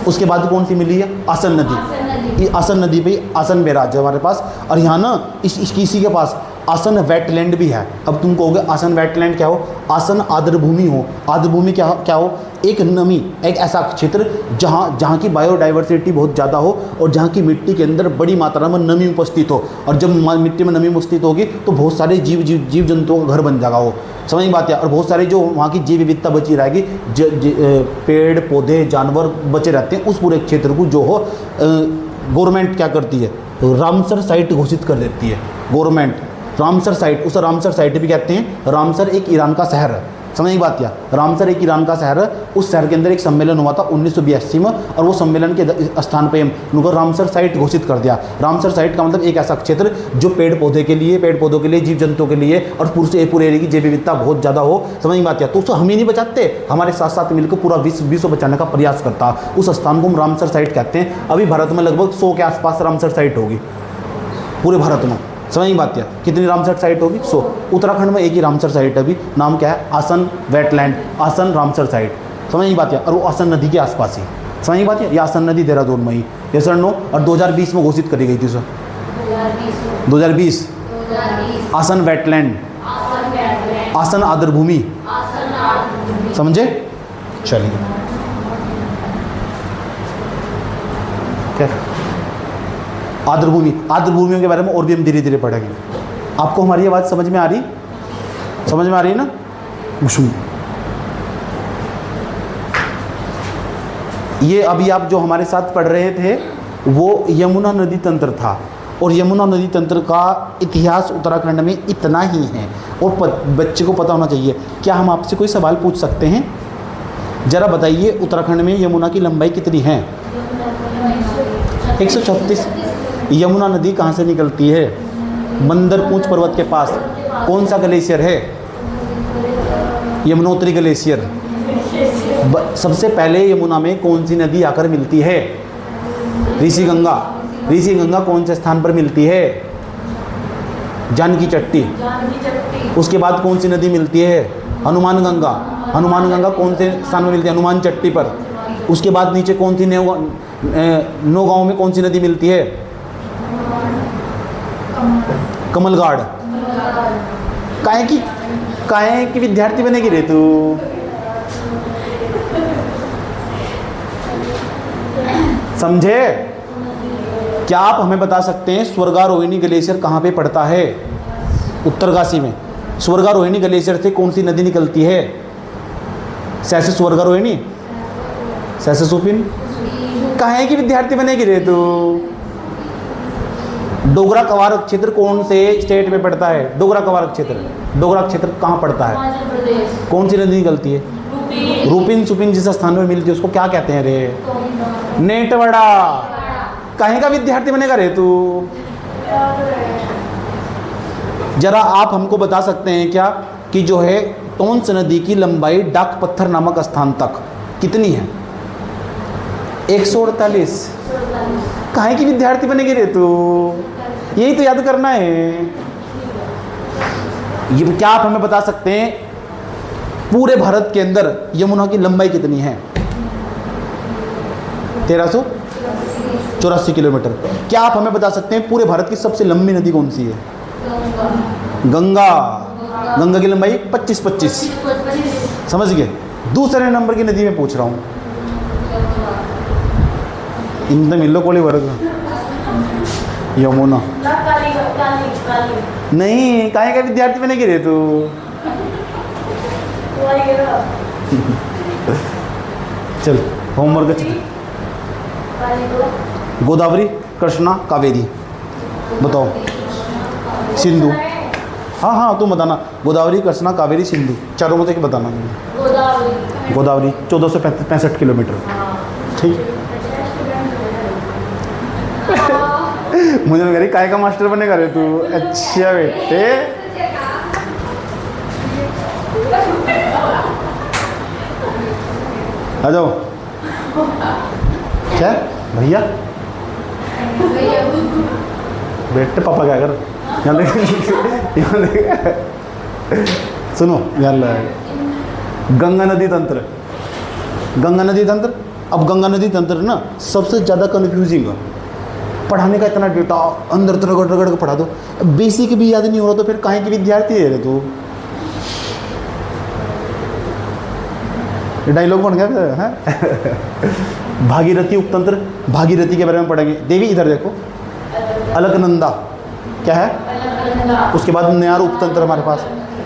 उसके बाद कौन सी मिली है, आसन नदी। ये आसन नदी पे आसन बैराज है हमारे पास। और यहाँ ना इसी के पास आसन वेटलैंड भी है। अब तुम कहोगे आसन वेटलैंड क्या हो, आसन आर्द्रभूमि हो। आर्द्रभूमि क्या हो, एक नमी, एक ऐसा क्षेत्र जहाँ की बायोडाइवर्सिटी बहुत ज़्यादा हो और जहाँ की मिट्टी के अंदर बड़ी मात्रा में नमी उपस्थित हो। और जब मिट्टी में नमी उपस्थित होगी तो बहुत सारे जीव जंतुओं का घर बन जाएगा वो, समझ बात है। और बहुत सारे जो वहाँ की जीव विविधता बची रहेगी, पेड़ पौधे जानवर बचे रहते हैं। उस पूरे क्षेत्र को जो हो गवर्नमेंट क्या करती है, रामसर साइट घोषित कर देती है। गवर्नमेंट। रामसर साइट, उसे रामसर साइट भी कहते हैं। रामसर एक ईरान का शहर है, समझ बात क्या, रामसर एक ईरान का शहर है। उस शहर के अंदर एक सम्मेलन हुआ था 1982 में, और वो सम्मेलन के स्थान पे उनको रामसर साइट घोषित कर दिया। रामसर साइट का मतलब एक ऐसा क्षेत्र जो पेड़ पौधों के लिए, जीव जंतुओं के लिए और पूरे एरिया की जैव विविधता बहुत ज़्यादा हो, समझ बात क्या। तो उसको हम ही नहीं बचाते, हमारे साथ साथ मिलकर पूरा विश्व बचाने का प्रयास करता। उस स्थान को हम रामसर साइट कहते हैं। अभी भारत में लगभग 100 के आसपास रामसर साइट होगी पूरे भारत में, समझ बात क्या। कितनी रामसर साइट होगी? 100। उत्तराखंड में एक ही रामसर साइट है अभी, नाम क्या है? आसन वेटलैंड, आसन रामसर साइट, समझ बात क्या। और वो आसन नदी के आसपास ही, समझ बात है। ये आसन नदी देहरादून में ही, ये सर नो। और 2020 में घोषित करी गई थी सर, 2020 आसन वेटलैंड, आसन आर्द्रभूमि, समझे। चलिए क्या आर्द्रभूमियों के बारे में और भी हम धीरे धीरे पढ़ेंगे। आपको हमारी आवाज़ समझ में आ रही है ना? ये अभी आप जो हमारे साथ पढ़ रहे थे वो यमुना नदी तंत्र था, और यमुना नदी तंत्र का इतिहास उत्तराखंड में इतना ही है, और बच्चे को पता होना चाहिए। क्या हम आपसे कोई सवाल पूछ सकते हैं? ज़रा बताइए, उत्तराखंड में यमुना की लंबाई कितनी है? 136। यमुना नदी कहाँ से निकलती है? मंदरपूंछ पर्वत के पास। कौन सा ग्लेशियर है? यमुनोत्री ग्लेशियर। सबसे पहले यमुना में कौन सी नदी आकर मिलती है? ऋषि गंगा। ऋषि गंगा कौन से स्थान पर मिलती है? जानकी चट्टी। उसके बाद कौन सी नदी मिलती है? हनुमान गंगा। हनुमान गंगा कौन से स्थान में मिलती है? हनुमान चट्टी पर। उसके बाद नीचे कौन सी नौगांव में कौन सी नदी मिलती है? कमलगाड़। काहे की विद्यार्थी बनेगी रे तू? समझे? क्या आप हमें बता सकते हैं स्वर्गारोहिणी ग्लेशियर कहाँ पे पड़ता है? उत्तरकाशी में। स्वर्गारोहिणी ग्लेशियर से कौन सी नदी निकलती है? सैसे स्वर्गारोहिणी, सैसे सुपिन। काहे की विद्यार्थी बनेगी रे तू? डोगरा कवार क्षेत्र कौन से स्टेट में पड़ता है? डोगरा कवार क्षेत्र कहाँ पड़ता है? कौन सी नदी निकलती है? रूपिन सुपिन जिस स्थान में मिलती है उसको क्या कहते हैं रे? नेटवड़ा। काहे का विद्यार्थी बनेगा रे तू? जरा आप हमको बता सकते हैं क्या कि जो है टोंस नदी की लंबाई डाक पत्थर नामक स्थान तक कितनी है? 148। काहे की विद्यार्थी बनेगी रे तू? यही तो याद करना है। ये क्या आप हमें बता सकते हैं पूरे भारत के अंदर यमुना की लंबाई कितनी है? 1384 किलोमीटर। क्या आप हमें बता सकते हैं पूरे भारत की सबसे लंबी नदी कौन सी है? गंगा। गंगा की लंबाई 25। समझ गए? दूसरे नंबर की नदी में पूछ रहा हूँ, इन मिलो कोली वर्ग यमुना। नहीं, काहे का विद्यार्थी बनेगी रे तू? चल होमवर्क। गोदावरी, कृष्णा, कावेरी। बताओ। सिंधु। हाँ तुम बताना। गोदावरी, कृष्णा, कावेरी, सिंधु, चारों में से एक बताना। गोदावरी 1465 किलोमीटर। ठीक। मुझे लग रही काय का मास्टर बनेगा रे तू? अच्छा बेटे। आ जाओ। क्या भैया? बेटे पापा क्या कर? यहाँ देख। सुनो ध्यान लगाएगा। गंगा नदी तंत्र। अब गंगा नदी तंत्र ना सबसे ज़्यादा कन्फ्यूजिंग है। पढ़ाने का इतना डेटा अंदर रगड़ के पढ़ा दो, बेसिक भी याद नहीं हो रहा तो फिर काहे की विद्यार्थी है रे तू? डायलॉग बन गया है। भागीरथी उपतंत्र, भागीरथी के बारे में पढ़ेंगे। देवी इधर देखो, अलकनंदा क्या है? उसके बाद नयार उपतंत्र हमारे पास।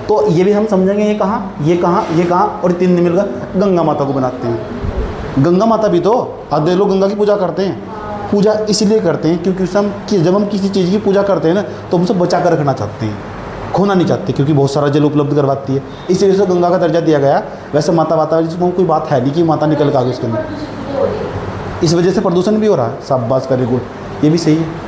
तो ये भी हम समझेंगे ये कहाँ और 3 मिलकर गंगा माता को बनाते हैं। गंगा माता भी तो आधे लोग गंगा की पूजा करते हैं। पूजा इसलिए करते हैं क्योंकि जब हम किसी चीज़ की पूजा करते हैं ना तो हम उसे बचा कर रखना चाहते हैं, खोना नहीं चाहते, क्योंकि बहुत सारा जल उपलब्ध करवाती है, इसी वजह से गंगा का दर्जा दिया गया। वैसे माता वातावरण जिसमें कोई बात है नहीं कि माता निकल के आ गई उसके अंदर, इस वजह से प्रदूषण भी हो रहा है। शाबाश, वेरी गुड, ये भी सही है।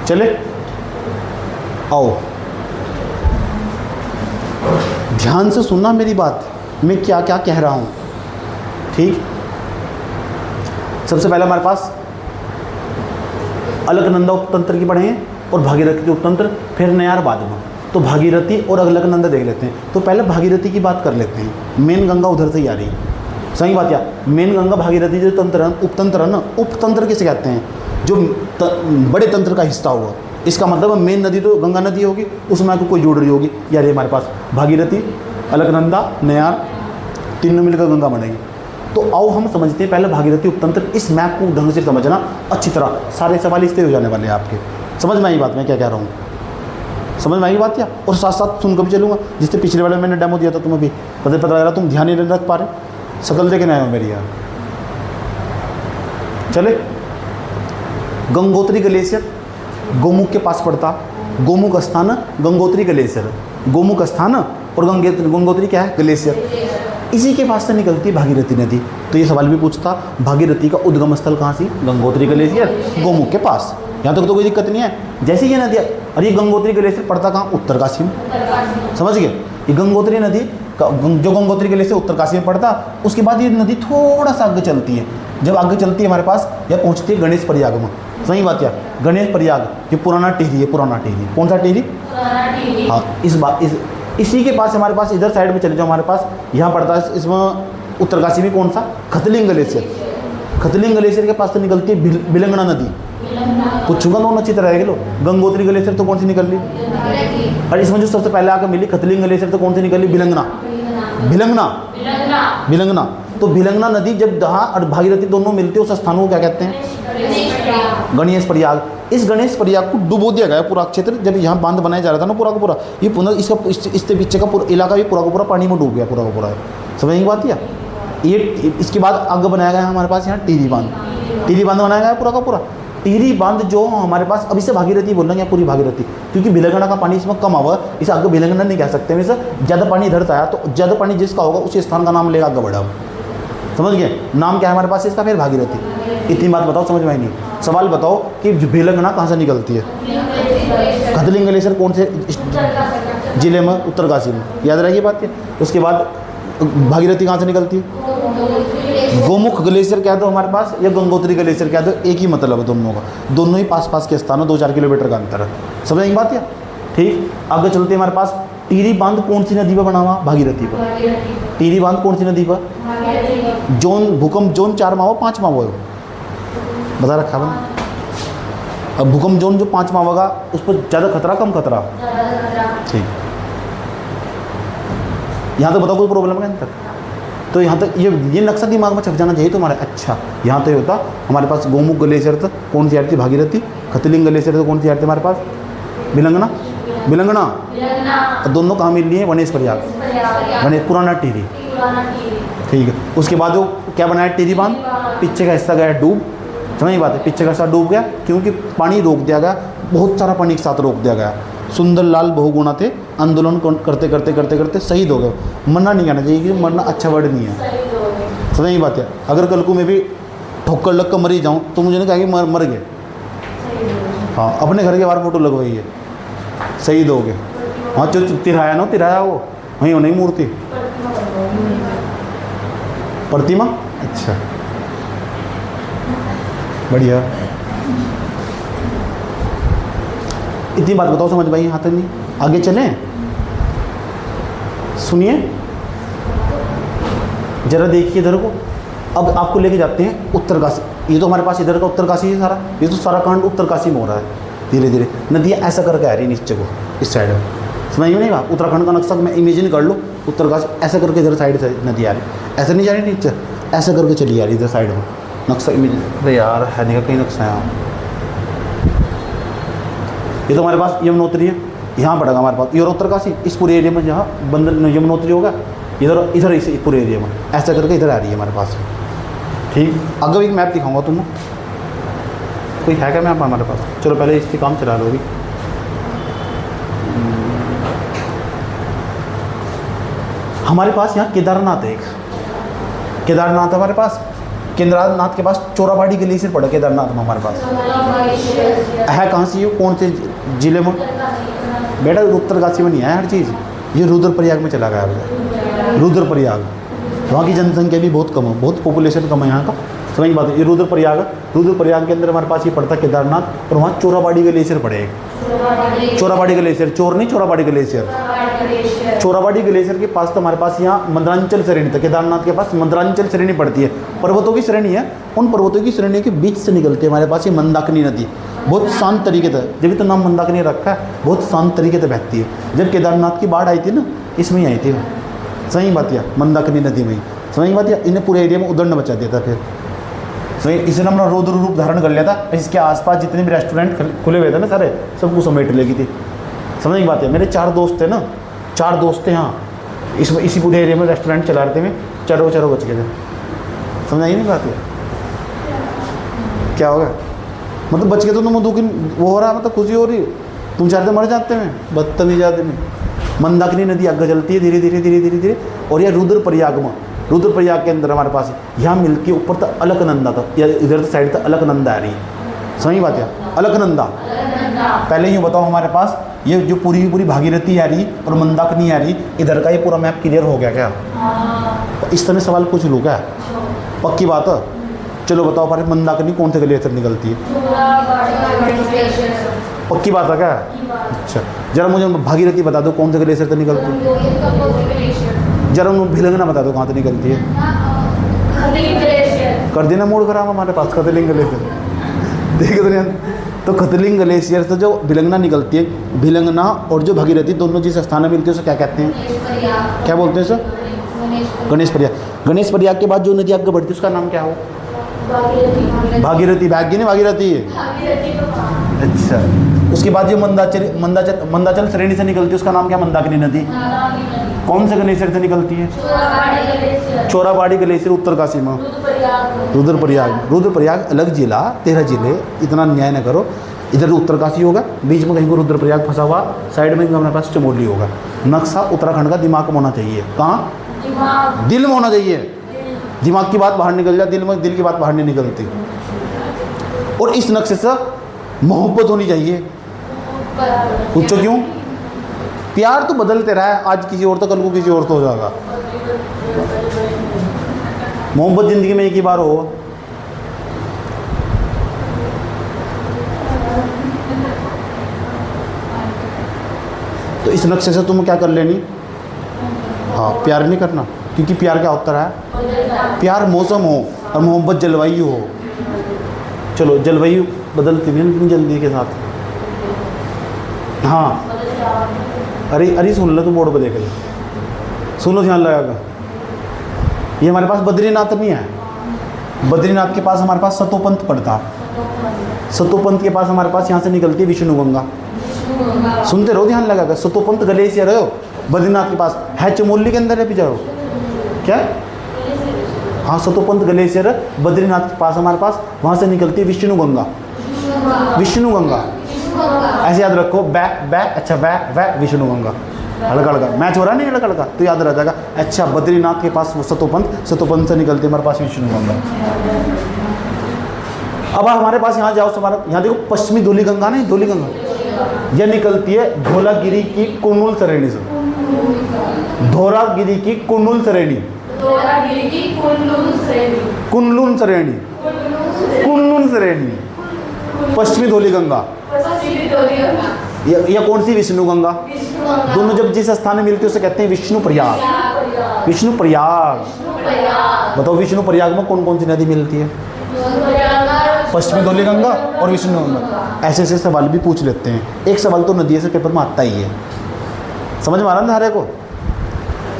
चले आओ, ध्यान से सुनना मेरी बात, मैं क्या क्या कह रहा हूँ, ठीक। सबसे पहले हमारे पास अलकनंदा उपतंत्र की पढ़े हैं और भागीरथी उपतंत्र, फिर नयार बाद में। तो भागीरथी और अलकनंदा देख लेते हैं। तो पहले भागीरथी की बात कर लेते हैं। मेन गंगा उधर से ही आ रही है, सही बात। क्या मेन गंगा भागीरथी जो तंत्र है, उपतंत्र है ना, उपतंत्र किसे कहते हैं? जो बड़े तंत्र का हिस्सा हुआ, इसका मतलब मेन नदी तो गंगा नदी होगी, उसमें आपको कोई जोड़ रही होगी। यार ये हमारे पास भागीरथी, अलकनंदा, नयार, तीनों मिलकर गंगा बनेगी। तो आओ हम समझते हैं पहले भागीरथी उपतंत्र। इस मैप को ढंग से समझना अच्छी तरह, सारे सवाल इससे हो जाने वाले हैं आपके। समझ में आई बात मैं क्या कह रहा हूँ? समझ में आई बात क्या? और साथ साथ सुनकर भी चलूँगा, जिससे पिछले वाले मैंने डेमो दिया था तुम्हें भी पता लग रहा, तुम ध्यान नहीं रख पा रहे, शकल देखे ना आए हो मेरी यार। चले, गंगोत्री ग्लेशियर गोमुख के पास पड़ता, गोमुख स्थान गंगोत्री ग्लेशियर, गोमुख स्थान और गंगोत्री क्या है? ग्लेशियर। इसी के पास से निकलती है भागीरथी नदी। तो ये सवाल भी पूछता, भागीरथी का उद्गम स्थल कहाँ से? गंगोत्री ग्लेशियर, गोमुख के पास। यहाँ तक तो कोई दिक्कत नहीं है। जैसे ये नदी, और ये गंगोत्री ग्लेशियर पड़ता कहाँ? उत्तरकाशी में। समझ गए? ये गंगोत्री नदी जो गंगोत्री ग्लेशियर उत्तरकाशी में पड़ता, उसके बाद ये नदी थोड़ा सा आगे चलती है। जब आगे चलती है हमारे पास यह पहुँचती है गणेश प्रयाग में। सही बात क्या? गणेश प्रयाग, ये पुराना टिहरी है, पुराना टिहरी। कौन सा टिहरी? हाँ, इसी के पास हमारे पास इधर साइड में चले जाओ, हमारे पास यहाँ पड़ता है, इसमें उत्तरकाशी में कौन सा? खतलिंग ग्लेशियर। खतलिंग ग्लेशियर के पास से निकलती है बिलंगना नदी। पूछूंगा दोनों अच्छी तरह है। लो, गंगोत्री ग्लेशियर तो कौन सी निकल ली? और इसमें जो सबसे पहले आकर मिली खतलिंग ग्लेशियर तो कौन सी निकल ली? बिलंगना। बिलंगना। तो बिलंगना नदी जब जहाँ और भागीरथी दोनों मिलते हैं उस स्थान को क्या कहते हैं? गणेश प्रयाग। इस गणेश प्रयाग को डुबो दिया गया पूरा क्षेत्र। जब यहाँ बांध बनाया जा रहा था ना पूरा का पूरा, ये पुनः इसके पीछे का पूरा इलाका भी पूरा का पूरा पानी में डूब गया, पूरा का पूरा। समझ की बात? ये इसके बाद आगे बनाया गया हमारे पास यहाँ टिहरी बांध। टिहरी बांध बनाया गया पूरा का पूरा। टिहरी बांध जो हमारे पास, अब इसे भागीरथी बोल रहे हैं, पूरी भागीरथी, क्योंकि बिलंगना का पानी इसमें कम आवा, इसे आगे बिलंगना नहीं कह सकते। इसे ज़्यादा पानी इधर से आया तो ज़्यादा पानी जिसका होगा उसी स्थान का नाम लेगा आगे बढ़ा। समझ गए? नाम क्या है हमारे पास इसका? फिर भागीरथी। इतनी बात बताओ, समझ में आई नहीं? सवाल बताओ कि बिलंगना कहाँ से निकलती है? खतलिंग ग्लेशियर कौन से जिले में? उत्तरकाशी में। याद रहेगी बात है। उसके बाद भागीरथी कहाँ से निकलती है? गोमुख ग्लेशियर कह दो हमारे पास, या गंगोत्री ग्लेशियर कह दो, एक ही मतलब है दोनों का। दोनों ही पास पास के स्थान है, 2-4 किलोमीटर का अंतर है। समझ में बात है? ठीक। आगे चलते हमारे पास टिहरी बांध कौन सी नदी पर बना हुआ? भागीरथी पर। टिहरी बांध कौन सी नदी पर? जोन भूकंप जोन 4 माह 5 माह हो बता रखा है। अब भूकंप जोन जो 5 माह होगा उस पर ज़्यादा खतरा कम खतरा? ठीक। यहाँ तक बताओ कोई प्रॉब्लम है तक? तो यहाँ तक ये नक्शा दिमाग में छप जाना चाहिए तुम्हारे। अच्छा, यहाँ तक होता हमारे पास गोमुख ग्लेशियर तक कौन सी आती? भागीरथी। खतलिंग ग्लेशियर तो कौन सी आती हमारे पास? बिलंगना। दोनों कहाँ मिल रही है? गणेश प्रयाग, पुराना टिहरी। ठीक है। उसके बाद वो क्या बनाया? टिहरी बांध, पीछे का हिस्सा गया डूब। समझ बात है? पीछे का हिस्सा डूब गया क्योंकि पानी रोक दिया गया, बहुत सारा पानी के साथ रोक दिया गया। सुंदरलाल बहुगुणा थे, आंदोलन करते करते शहीद हो गए। मरना नहीं कहना चाहिए, कि मरना अच्छा वर्ड नहीं है। समझ बात है? अगर कल को मैं भी ठोकर लग कर मरी जाऊँ तो मुझे नहीं कहा कि मर गए। हाँ, अपने घर के बाहर फोटो लगवाई है, शहीद हो गए। हाँ, जो तिराया ना, तिराया वो वहीं नहीं मूर्ति, प्रतिमा। अच्छा, बढ़िया। इतनी बात बताओ, समझ भाई? यहाँ तक नहीं? आगे चलें, सुनिए जरा, देखिए इधर को। अब आपको लेके जाते हैं उत्तरकाशी। ये तो हमारे पास इधर का उत्तरकाशी है सारा, ये तो सारा कांड उत्तरकाशी में हो रहा है। धीरे धीरे नदियाँ ऐसा करके आ रही नीचे को, इस साइड में। समझ में नहीं बात? उत्तराखंड का नक्शा मैं इमेजिन कर लो, उत्तरकाशी ऐसा करके इधर साइड से नदी आ रही, ऐसा नहीं जा रही नीचे, ऐसा करके चली आ रही इधर साइड में। नक्शा इमेजिन, अरे यार है नहीं का कहीं नक्शा यहाँ। ये तो हमारे पास यमुनोत्री है, यहाँ पड़ेगा हमारे पास। ये और उत्तरकाशी इस पूरे एरिया में जहाँ बंदर यमुनोत्री होगा, इधर इधर इस पूरे एरिया में ऐसा करके इधर आ रही है हमारे पास। ठीक, अगर एक मैप दिखाऊंगा तुम, कोई है क्या मैप हमारे पास? चलो पहले इससे काम चला लो अभी। हमारे पास यहाँ केदारनाथ है, एक केदारनाथ हमारे पास। केदारनाथ के पास चोराबाड़ी ग्लेशियर पड़ा केदारनाथ में हमारे पास है। कहाँ से ये, कौन से जिले में? बेटा उत्तरकाशी में नहीं है हर चीज़, ये रुद्रप्रयाग में चला गया है। रुद्रप्रयाग, वहाँ की जनसंख्या भी बहुत कम है, बहुत पॉपुलेशन कम है यहाँ का, समझ बात है। ये रुद्रप्रयाग के अंदर हमारे पास ये पड़ता है केदारनाथ, और वहाँ चोराबाड़ी ग्लेशियर पड़े एक। चोराबाड़ी ग्लेशियर, चोर नहीं, चोराबाड़ी ग्लेशियर। चोराबाड़ी ग्लेशियर के पास तो हमारे पास यहाँ मंदरांचल श्रेणी था। केदारनाथ के पास मंदरांचल श्रेणी पड़ती है, पर्वतों की श्रेणी है। उन पर्वतों की श्रेणी के बीच से निकलती है हमारे पास ये मंदाकिनी नदी, बहुत शांत तरीके से, जब तो नाम मंदाकिनी रखा है, बहुत शांत तरीके से बहती है। जब केदारनाथ की बाढ़ आई थी ना, इसमें ही आई थी, सही बात है, मंदाकिनी नदी में ही, समझ बात है। इन्हें पूरे एरिया में उदंड मचा दिया था फिर, तो इसने अपना रौद्र रूप धारण कर लिया था। इसके आसपास जितने भी रेस्टोरेंट खुले हुए थे ना सारे, सबको समेट लेगी थी, समझ की बात है। मेरे 4 दोस्त थे ना, 4 दोस्त थे यहाँ, इसी पूरे एरिया में रेस्टोरेंट चला रहे थे, मैं चारों बच गए थे, समझ आई नहीं बात है? क्या हो गया मतलब बच गए तो तुम दुख वो हो रहा, मतलब खुशी हो रही, तुम चाहते मर जाते हैं, बदतमीज आदमी। मंदाकिनी नदी आगे चलती है धीरे धीरे धीरे धीरे धीरे, और यह रुद्रप्रयाग में, रुद्रप्रयाग के अंदर हमारे पास यहाँ मिलती है। ऊपर तक अलकनंदा था, या इधर साइड तक अलकनंदा आ रही है, सही बात है, अलकनंदा। पहले यूँ बताओ, हमारे पास ये जो पूरी की पूरी भागीरथी आ रही और मंदाकिनी आ रही, इधर का ये पूरा मैप क्लियर हो गया क्या? इस तरह सवाल पूछ लूँ क्या? पक्की बात है। चलो बताओ हमारे मंदाकिनी कौन से ग्लेशियर निकलती है? पक्की बात है क्या? अच्छा, जरा मुझे भागीरथी बता दो कौन से ग्लेशियर से निकलती है? जरा मुझे भिलंगना बता दो कहाँ से निकलती है? कर देना मूड खराब हमारे पास, खतलिंग ग्लेशियर देख दो। तो खतलिंग ग्लेशियर से जो भिलंगना निकलती है, भिलंगना और जो भागीरथी दोनों जिस स्थान में मिलती है उसे क्या कहते हैं? क्या बोलते हैं सर? गणेश प्रयाग। गणेश प्रयाग के बाद जो नदी आगे बढ़ती है उसका नाम क्या हो? भागीरथी। भाग्य नहीं, भागीरथी है। अच्छा, उसके बाद जो मंदाचल श्रेणी से निकलती है उसका नाम क्या? मंदाकिनी नदी। कौन से ग्लेशियर से निकलती है? चोराबाड़ी ग्लेशियर, उत्तरकाशी में। रुद्रप्रयाग। रुद्रप्रयाग अलग जिला, 13 जिले, इतना न्याय न करो। इधर उत्तरकाशी होगा, बीच में कहीं को रुद्रप्रयाग फंसा हुआ, साइड में हमारे पास चमोली होगा। नक्शा उत्तराखंड का दिमाग में होना चाहिए। कहाँ? दिल में होना चाहिए। दिमाग की बात बाहर निकल जाए, दिल की बात बाहर नहीं निकलती। और इस नक्शे से मोहब्बत होनी चाहिए। पूछो क्यों? प्यार तो बदलते रहा है, आज किसी और तो कल को किसी और तो हो जाएगा। मोहब्बत जिंदगी में एक ही बार हो। तो इस नक्शे से तुम क्या कर लेनी? हाँ, प्यार नहीं करना, क्योंकि प्यार क्या होता है? प्यार मौसम हो और मोहब्बत जलवायु हो। चलो, जलवायु बदलती नहीं इतनी जल्दी के साथ। हाँ, अरे सुन लो, तुम बोर्ड पर देख लो, सुनो, ध्यान लगाएगा। ये हमारे पास बद्रीनाथ नहीं है। बद्रीनाथ के पास हमारे पास सतोपंथ पड़ता है। सतोपंथ के पास हमारे पास यहाँ से निकलती है विष्णु गंगा। सुनते रहो, ध्यान लगाकर। सतोपंथ ग्लेशियर है बद्रीनाथ के पास है, चमोली के अंदर है। पिछाड़ो क्या? हाँ, सतोपंथ ग्लेशियर बद्रीनाथ के पास हमारे पास, वहाँ से निकलती है विष्णु गंगा। विष्णु गंगा ऐसे याद रखो, अच्छा विष्णु गंगा। हल्का हल्का मैच हो रहा नहीं, हल्का हल्का तो याद रह जाएगा। अच्छा, बद्रीनाथ के पास वो सतोपंथ से निकलती है हमारे पास विष्णु गंगा। अब हमारे पास यहाँ जाओ, हमारा यहाँ देखो, पश्चिमी धौली गंगा नहीं, धौली गंगा यह निकलती है धौलागिरी की कुर्नूल श्रेणी से। धौलागिरी की कुर्नूल श्रेणी, कुनलुन श्रेणी, पश्चिमी धौली गंगा। या कौन सी? विष्णु गंगा। दोनों जब जिस स्थान में मिलती है उसे कहते हैं विष्णु प्रयाग। विष्णु प्रयाग। बताओ, विष्णु प्रयाग में कौन कौन सी नदी मिलती है? पश्चिमी धौली गंगा और विष्णु गंगा। ऐसे ऐसे सवाल भी पूछ लेते हैं। एक सवाल तो नदी से पेपर में आता ही है, समझ में आ रहा है धारे को।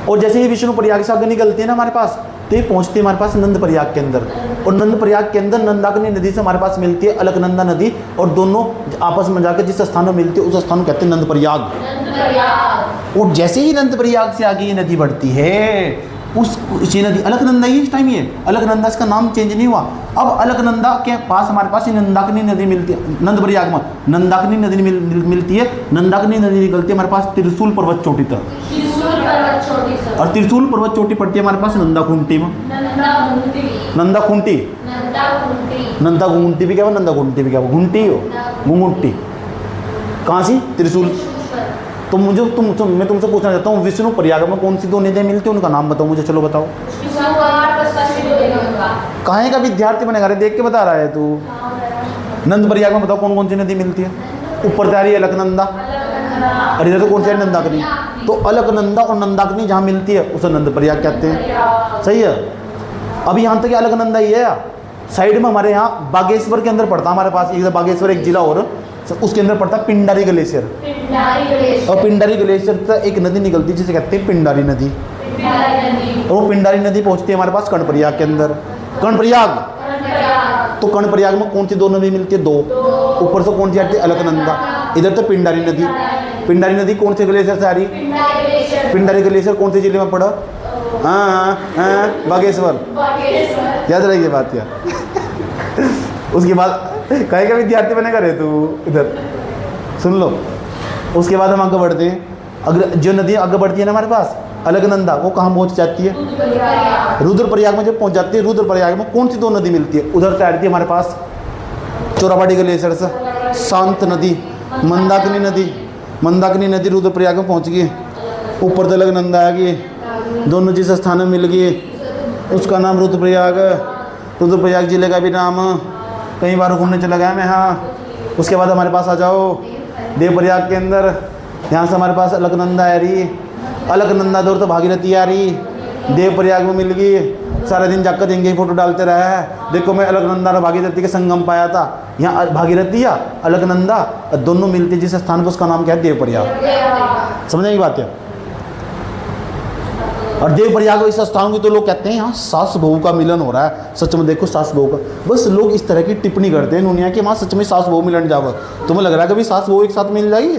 और जैसे ही विष्णु प्रयाग से आगे निकलती है ना हमारे पास, तो ये पहुँचती है हमारे पास नंद प्रयाग के अंदर। और नंद प्रयाग के अंदर नंदाकिनी नदी से हमारे पास मिलती है अलकनंदा नदी, और दोनों आपस में जाकर जिस स्थान में मिलती है उस स्थान को कहते हैं नंद प्रयाग। और जैसे ही नंद प्रयाग से आगे ये नदी बढ़ती है, उस ये नदी अलकनंदा ही इस टाइम ये अलकनंदा, इसका नाम चेंज नहीं हुआ। अब अलकनंदा के पास हमारे पास ये नंदाकिनी नदी मिलती है, नंद प्रयाग में नंदाकिनी नदी मिलती है। नंदाकिनी नदी निकलती है हमारे पास त्रिशूल पर्वत चोटी तक, और त्रिशूल पर्वत चोटी पड़ती है हमारे पास नंदाकुंटी में। नंदाकुंटी, नंदाकुंटी भी क्या, नंदाकुंटी भी क्या, घुंटी हो, घुंगुंटी कहाँ सी, त्रिशूल। तो मुझे मैं तुमसे पूछना चाहता हूँ, विष्णु प्रयाग में कौन सी दो नदियाँ मिलती हैं, उनका नाम बताओ मुझे, चलो बताओ। कहाँ का विद्यार्थी बनेगा रे, देख के बता रहा है तू। नंद प्रयाग में बताओ कौन कौन सी नदी मिलती है। ऊपर जा रही है अलकनंदा, और इधर तो कौन सी है, नंदाकिनी। तो अलकनंदा और नंदाकिनी जहाँ मिलती है उसे नंद प्रयाग कहते हैं, सही है। अब यहाँ तक अलकनंदा ही है। साइड में हमारे यहाँ बागेश्वर के अंदर पड़ता है हमारे पास, एक बागेश्वर एक जिला और उसके अंदर पड़ता है पिंडारी ग्लेशियर। और पिंडारी ग्लेशियर से एक नदी निकलती है जिसे कहते हैं पिंडारी नदी। और वो पिंडारी नदी पहुंचती है हमारे पास कर्णप्रयाग के अंदर। कर्णप्रयाग, तो कर्णप्रयाग में कौन सी दो नदी मिलती है, दो। ऊपर से कौन सी आती है, अलकनंदा। इधर तो पिंडारी नदी। पिंडारी नदी कौन से ग्लेशियर से आ रही, पिंडारी ग्लेशियर कौन से जिले में पड़ा, हाँ बागेश्वर, याद रहिए बात यार। उसके बाद कहीं का विद्यार्थी बनेगा रे तू, इधर सुन लो। उसके बाद हम आगे बढ़ते हैं। अगर जो नदी आगे बढ़ती है ना हमारे पास अलकनंदा, वो कहाँ पहुँच जाती है, रुद्रप्रयाग में जब पहुँच जाती है। रुद्रप्रयाग में कौन सी दो नदी मिलती है, उधर से आती है हमारे पास चोराबाड़ी ग्लेशियर से शांत नदी, मंदाकिनी नदी। मंदाकिनी नदी रुद्रप्रयाग में पहुँच गई, ऊपर से अलकनंदा आ गई, दोनों जिस स्थान में मिल गई उसका नाम रुद्रप्रयाग। रुद्रप्रयाग जिले का भी नाम, कई बार घूमने चला गया मैं। हाँ, उसके बाद हमारे पास आ जाओ देवप्रयाग के अंदर। यहाँ से हमारे पास अलकनंदा आ रही, अलकनंदा दूर तो भागीरथी आ रही, देवप्रयाग में मिल गई। सारा दिन जाकर देंगे फोटो डालते रहा है, देखो मैं अलकनंदा और भागीरथी के संगम पाया था। यहाँ भागीरथी या अलकनंदा दोनों मिलते जिस स्थान को, उसका नाम क्या है, देवप्रयाग। समझने की बात है। और देवप्रयाग इस स्थान को तो लोग कहते हैं यहाँ सास बहू का मिलन हो रहा है। सच में देखो सास बहू का, बस लोग इस तरह की टिप्पणी करते हैं दुनिया के, वहाँ सच में सास बहू मिलन जाओ। तुम्हें लग रहा है कभी सास बहू एक साथ मिल जाएगी?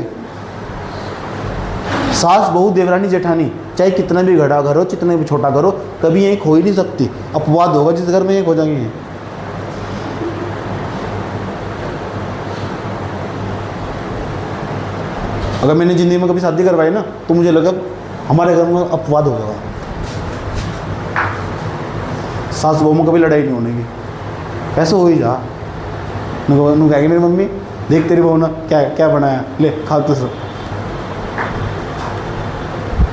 सास बहू देवरानी जेठानी चाहे कितना भी बड़ा घर हो, कितना भी छोटा घर हो, कभी एक हो ही नहीं सकती। अपवाद होगा जिस घर में एक हो जाएंगे। अगर मैंने ज़िंदगी में कभी शादी करवाई ना तो मुझे लगा हमारे घर में अपवाद होगा, सास बहू में कभी लड़ाई नहीं होने की। ऐसे हो ही जा। नु कहेगी मेरी मम्मी देख तेरी बहू ना क्या क्या बनाया, ले खा तो सब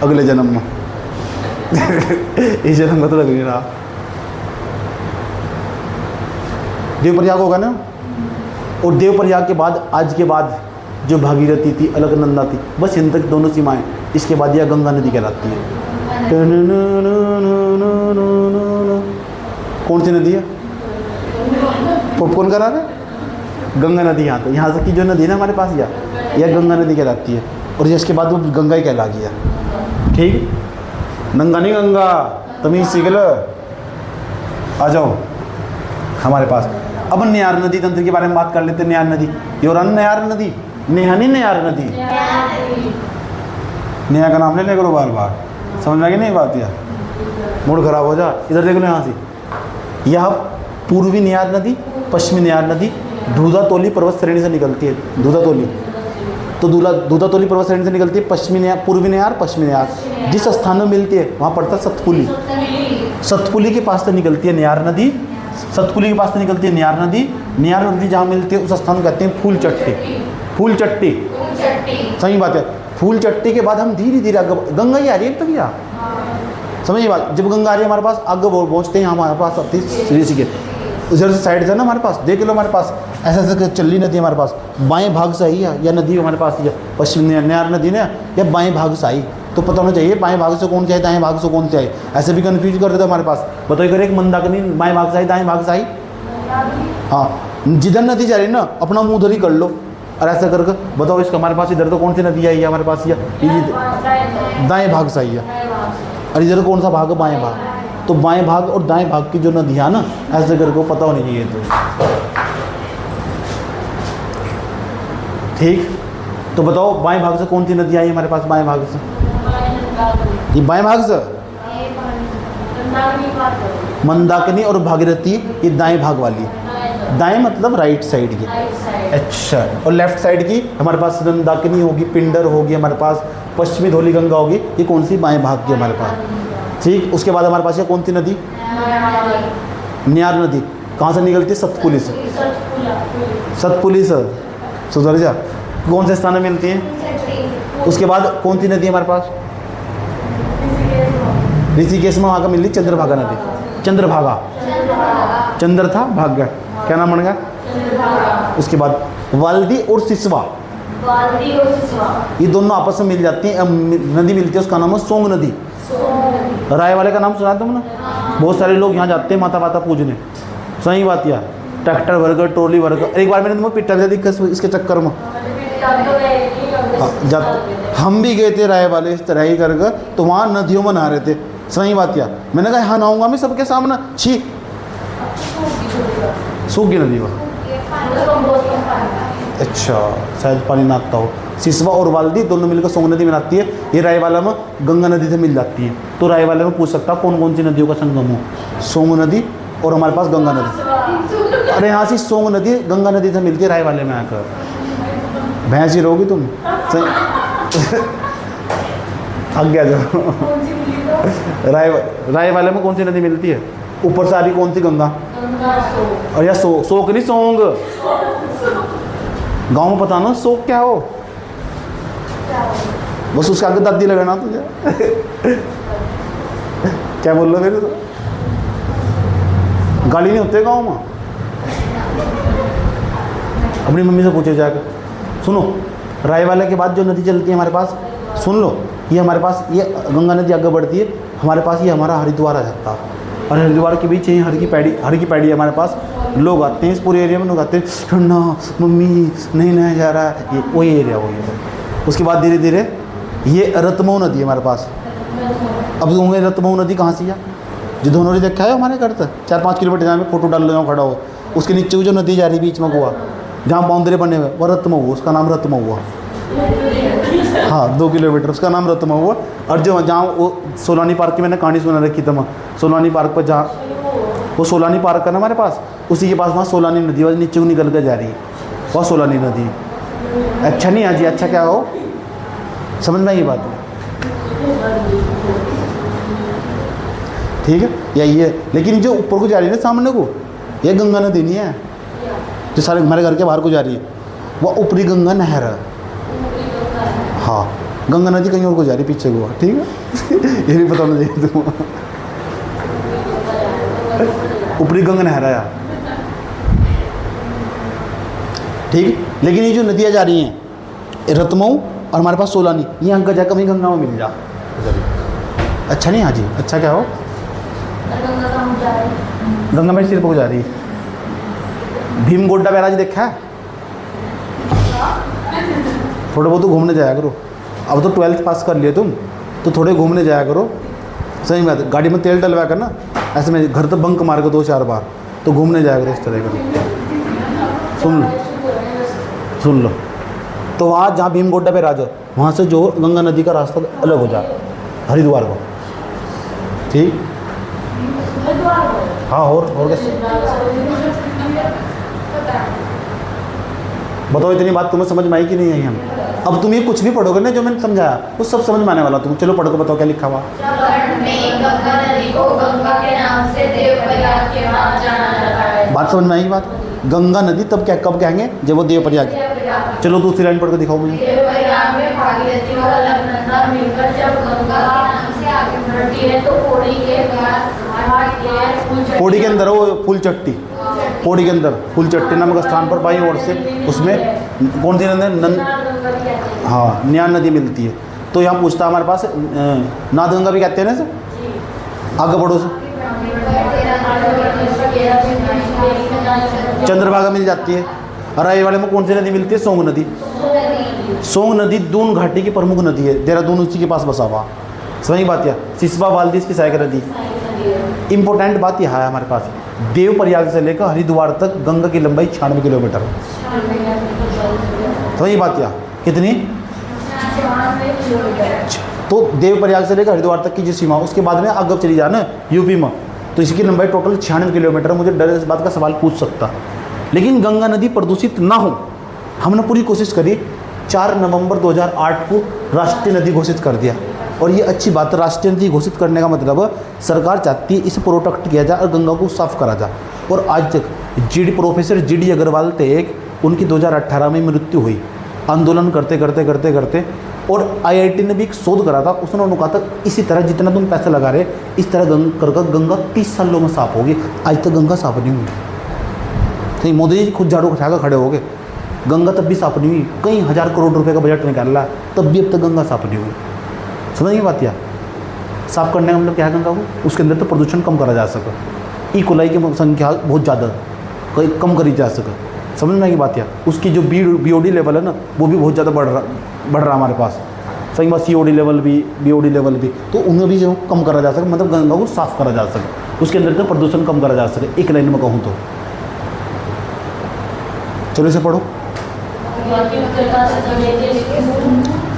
अगले जन्म में। इस जन्म में तो लग नहीं रहा। देवप्रयाग होगा ना, और देवप्रयाग के बाद आज के बाद जो भागीरथी थी, अलकनंदा थी, बस इन तक दोनों सीमाएं। इसके बाद यह गंगा नदी कहलाती है। कौन सी नदी है, पॉपकॉर्न करा रहे, गंगा नदी। यहाँ से की जो नदी है ना हमारे पास, यह गंगा नदी कहलाती है। और इसके बाद वो गंगा ही कहला गया। ठीक, नंगा नहीं गंगा, तमीज़ सीख लो। आ जाओ हमारे पास। अब नयार नदी तंत्र के बारे में बात कर लेते हैं। नयार नदी, योरन नयार नदी, नेहा नहीं नयार नदी। नेहा का नाम ले ले करो बार बार, समझ में आ गई नहीं बात यार, मूड खराब हो जा। इधर देख लो यहाँ से, यह पूर्वी नयार नदी, पश्चिमी नयार नदी दूधातोली पर्वत श्रेणी से निकलती है। दूधातोली तो दूधातोली पर्वत श्रेणी से निकलती है। पश्चिमी नयार, पूर्वी नयार, पश्चिमी नयार जिस स्थान में मिलती है वहाँ पड़ता है सतपुली। सतपुली के पास से निकलती है नयार नदी। सतपुली के पास से निकलती है नयार नदी। नयार नदी जहाँ मिलती है उस स्थान को कहते हैं फूल चट्टी। फूल चट्टी, सही बात है। फूल चट्टी के बाद हम धीरे धीरे आगे, गंगा ही आ रही है तो क्या समझिए बात। जब गंगा आ रही है हमारे पास, आगे पहुँचते हैं हमारे पास आती है ऋषिकेश। उधर से साइड से ना हमारे पास देख लो, हमारे पास ऐसा ऐसा चल रही नदी हमारे पास, बाएं भाग से आई है या नदी हमारे पास, या पश्चिमी नयार नदी ने या बाएं भाग से आई, तो पता होना चाहिए बाएं भाग से कौन से आई, दाएं भाग से कौन से आई। ऐसे भी कन्फ्यूज कर देते हमारे पास। बताइए कर एक मंदाकिनी बाएं भाग से आई, दाएं भाग से आई। हाँ, जिधर नदी जा रही है ना अपना मुँह उधर ही कर लो, और ऐसा करके बताओ इसका हमारे पास इधर तो कौन सी नदी आई है हमारे पास, या दाएँ भाग से आई है, और इधर कौन सा भाग है, बाएँ भाग। तो बाएं भाग और दाएं भाग की जो नदियाँ ना ऐसे करके पता होनी चाहिए। तो ठीक, तो बताओ बाएं भाग से कौन सी नदी आई हमारे पास बाएं भाग से? ये बाएं भाग से मंदाकिनी और भागीरथी, ये दाएं भाग वाली। दाएं मतलब राइट साइड की। अच्छा, और लेफ्ट साइड की हमारे पास मंदाकिनी होगी, पिंडर होगी, हमारे पास पश्चिमी धौली गंगा होगी। ये कौन सी? बाएं भाग की हमारे पास। ठीक, उसके बाद हमारे पास ये कौन सी नदी? न्यार नदी। कहाँ से निकलती है? सतपुली से। सतपुली से, सुधर जा। कौन से स्थान में मिलती है? उसके बाद कौन सी नदी हमारे पास? ऋषिकेश में वहाँ का मिलती चंद्रभागा नदी। चंद्रभागा, चंद्र था भाग गया, क्या नाम बन गया? उसके बाद वाल्दी और सिसवा, ये दोनों आपस में मिल जाती हैं। नदी मिलती है, उसका नाम है सोंग नदी। राय वाले का नाम सुना तुमने? बहुत सारे लोग यहाँ जाते हैं माता वाता पूजने। सही बात यार, ट्रैक्टर वर्गर, ट्रॉली वर्गर। एक बार मैंने तुम्हें पिटा दिया दिक्कत इसके चक्कर में। जब हम भी गए थे राय वाले इस तरह ही करके, तो वहाँ नदियों में नहा रहे थे। सही बात यार, मैंने कहा यहाँ नहाऊंगा मैं सबके सामने, छी सूख गई नदी वहाँ। अच्छा, शायद पानी ना आता हो। सिसवा और वाल्दी दोनों मिलकर सोंग नदी में आती है। ये रायवाला में गंगा नदी से मिल जाती है। तो रायवाला में पूछ सकता कौन कौन सी नदियों का संगम हो? सोंग नदी और हमारे पास गंगा नदी। अरे यहाँ से सोंग नदी गंगा नदी से मिलती है रायवाले में आकर। भैंस ही रहोगी तुम। थक गया जो। रायवाले में कौन सी नदी मिलती है? ऊपर से आ रही कौन सी? गंगा। और या सोक नहीं, सोंग। गांव में पता ना सोक क्या हो, बस उसके आगे दादी लगाना तुझे। क्या बोल रहे मेरे? तो गाली नहीं होते गांव में। अपनी मम्मी से पूछे जाकर। सुनो, रायवाला के बाद जो नदी चलती है हमारे पास, सुन लो, ये हमारे पास ये गंगा नदी आगे बढ़ती है। हमारे पास ये हमारा हरिद्वार आ जाता है, और हरिद्वार के बीच यहीं हर की पैड़ी है हमारे पास। लोग आते हैं, इस पूरे एरिया में लोग आते हैं, ठंडा मम्मी नहीं नहाया जा रहा है, ये वही एरिया वही है। उसके बाद धीरे धीरे ये रतमऊ नदी है हमारे पास। अब होंगे रतमऊ नदी कहाँ से है? जो धनौरी देखा है हमारे घर तक 4-5 किलोमीटर जहाँ में फोटो डाल लो खड़ा हो, उसके नीचे जो नदी जा रही बीच में गोवा, जहाँ बाउंड्री बने हुए, वो रतमऊ, उसका नाम रतमऊ हुआ। हाँ, 2 किलोमीटर, उसका नाम रतमऊ हुआ। और जो जहाँ वो सोलानी पार्क की मैंने कहानी सुना रखी थी, सोलानी पार्क पर जहाँ वो सोलानी पार्क है ना हमारे पास, उसी के पास वहाँ सोलानी नदी वाली नीचे निकल कर जा रही है, वह सोलानी नदी। अच्छा नहीं है जी, अच्छा क्या हो, समझ में आई बात? ठीक है, यही है। लेकिन जो ऊपर को जा रही है ना सामने को, ये गंगा नदी नहीं है जो सारे हमारे घर के बाहर को जा रही है, वह ऊपरी गंगा नहर है। हाँ, गंगा नदी कहीं और को जा रही पीछे को। ठीक है, ये भी बताना चाहिए तुम। ऊपरी गंगा नहर है। ठीक, लेकिन ये जो नदियाँ जा रही हैं रतमऊ और हमारे पास सोलानी, ये अंक जा कभी गंगा में मिल जा। अच्छा नहीं? हाँ जी, अच्छा क्या हो? गंगा में सिर पर जा रही है। भीमगोड्डा बैराज देखा है? थोड़े बहुत तो घूमने जाया करो। अब तो 12th पास कर लिए तुम, तो थोड़े घूमने जाया करो। सही बात है, गाड़ी में तेल डलवा कर ना, ऐसे में घर तो बंक मार कर 2-4 बार, तो घूमने जाया करो इस तरह का। सुन लो, तो वहाँ जहाँ भीमगोड्डा पे राजा, वहाँ से जो गंगा नदी का रास्ता अलग हो जाए हरिद्वार को। ठीक, हाँ, और कैसे बताओ, इतनी बात तुम्हें समझ में आई कि नहीं आई? हम अब तुम ये कुछ भी पढ़ोगे ना जो मैंने समझाया, वो सब समझ में आने वाला तुम। चलो पढ़ के बताओ क्या लिखा हुआ। बात समझ में आई? बात, गंगा नदी तब क्या कब कहेंगे जब वो देवप्रयाग। चलो दूसरी लाइन पढ़ के दिखाओ मुझे। पौड़ी के अंदर वो फूल चट्टी, पौड़ी के अंदर फूल चट्टी नामक स्थान पर बाईं ओर से, उसमें कौन सी नदी? हाँ, न्यान नदी मिलती है। तो यहाँ पूछता हमारे पास नाद गंगा भी कहते हैं ना सर। आगे बढ़ो सर। चंद्रभागा मिल जाती है। राय वाले में कौन सी नदी मिलती है? सोंग नदी। सोंग नदी दून घाटी की प्रमुख नदी है, देहरादून उसी के पास बसा हुआ। सही बात है। सिसवा वाल्दी इसकी सहायक नदी। इंपॉर्टेंट बात यह है हमारे पास, देवप्रयाग से लेकर हरिद्वार तक गंगा की लंबाई 96 किलोमीटर। सही बात है। कितनी? तो देवप्रयाग से लेकर हरिद्वार तक की जो सीमा, उसके बाद में आगे चली जाना यूपी में, तो इसकी लंबाई टोटल 96 किलोमीटर। मुझे डर इस बात का सवाल पूछ सकता, लेकिन गंगा नदी प्रदूषित ना हो, हमने पूरी कोशिश करी। 4 नवंबर 2008 को राष्ट्रीय नदी घोषित कर दिया, और ये अच्छी बात है। राष्ट्रीय नदी घोषित करने का मतलब सरकार चाहती है इसे प्रोटेक्ट किया जाए और गंगा को साफ करा जाए। और आज तक प्रोफेसर GD अग्रवाल थे एक, उनकी 2018 में मृत्यु हुई आंदोलन करते करते करते करते। और IIT ने भी एक शोध करा था, उसने उन्होंने कहा था इसी तरह जितना तुम पैसा लगा रहे इस तरह गंगा 30 सालों में साफ होगी। आज तक गंगा साफ नहीं हुई। तो मोदी जी खुद झाड़ू उठाकर खड़े हो गए, गंगा तब भी साफ नहीं हुई। कई हज़ार करोड़ रुपए का बजट निकाला, तब भी अब तक गंगा साफ नहीं हुई। समझ नहीं बात? या साफ करने का मतलब क्या है गंगा को? उसके अंदर तो प्रदूषण कम करा जा सके, ई कोलाई की संख्या बहुत ज़्यादा कम करी जा सके। समझ में की बात? या उसकी जो BOD लेवल है ना, वो भी बहुत ज़्यादा बढ़ रहा हमारे पास। सही बात, COD लेवल भी, BOD लेवल भी, तो उन्हें भी जो कम करा जा सके, मतलब गंगा को साफ करा जा सके, उसके अंदर तो प्रदूषण कम करा जा सके। एक लाइन में कहूँ तो चलो इसे पढ़ो।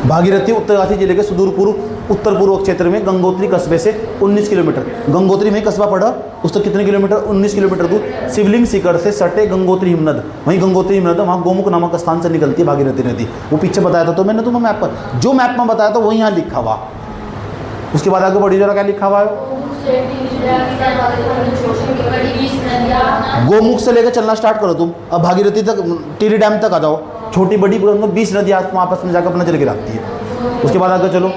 भागीरथी उत्तरकाशी जिले के सुदूर पूर्व उत्तर पूर्व क्षेत्र में गंगोत्री कस्बे से 19 किलोमीटर। गंगोत्री में कस्बा पड़ा, उस तक कितने किलोमीटर? 19 किलोमीटर दूर। शिवलिंग शिखर से सटे गंगोत्री हिमनद, वहीं गंगोत्री हिमनद वहाँ गोमुख नामक स्थान से निकलती है भागीरथी नदी। वो पीछे बताया था तो मैंने तुम्हें मैप पर, जो मैप में बताया था वही यहाँ लिखा हुआ। उसके बाद आगे बढ़ी जरा, क्या लिखा हुआ है? गोमुख से लेकर चलना स्टार्ट करो तुम, अब भागीरथी तक, टिहरी डैम तक आ जाओ। छोटी बड़ी 20 नदियाँ आपस में जाकर अपना चल के रखती है। उसके बाद आगे चलो,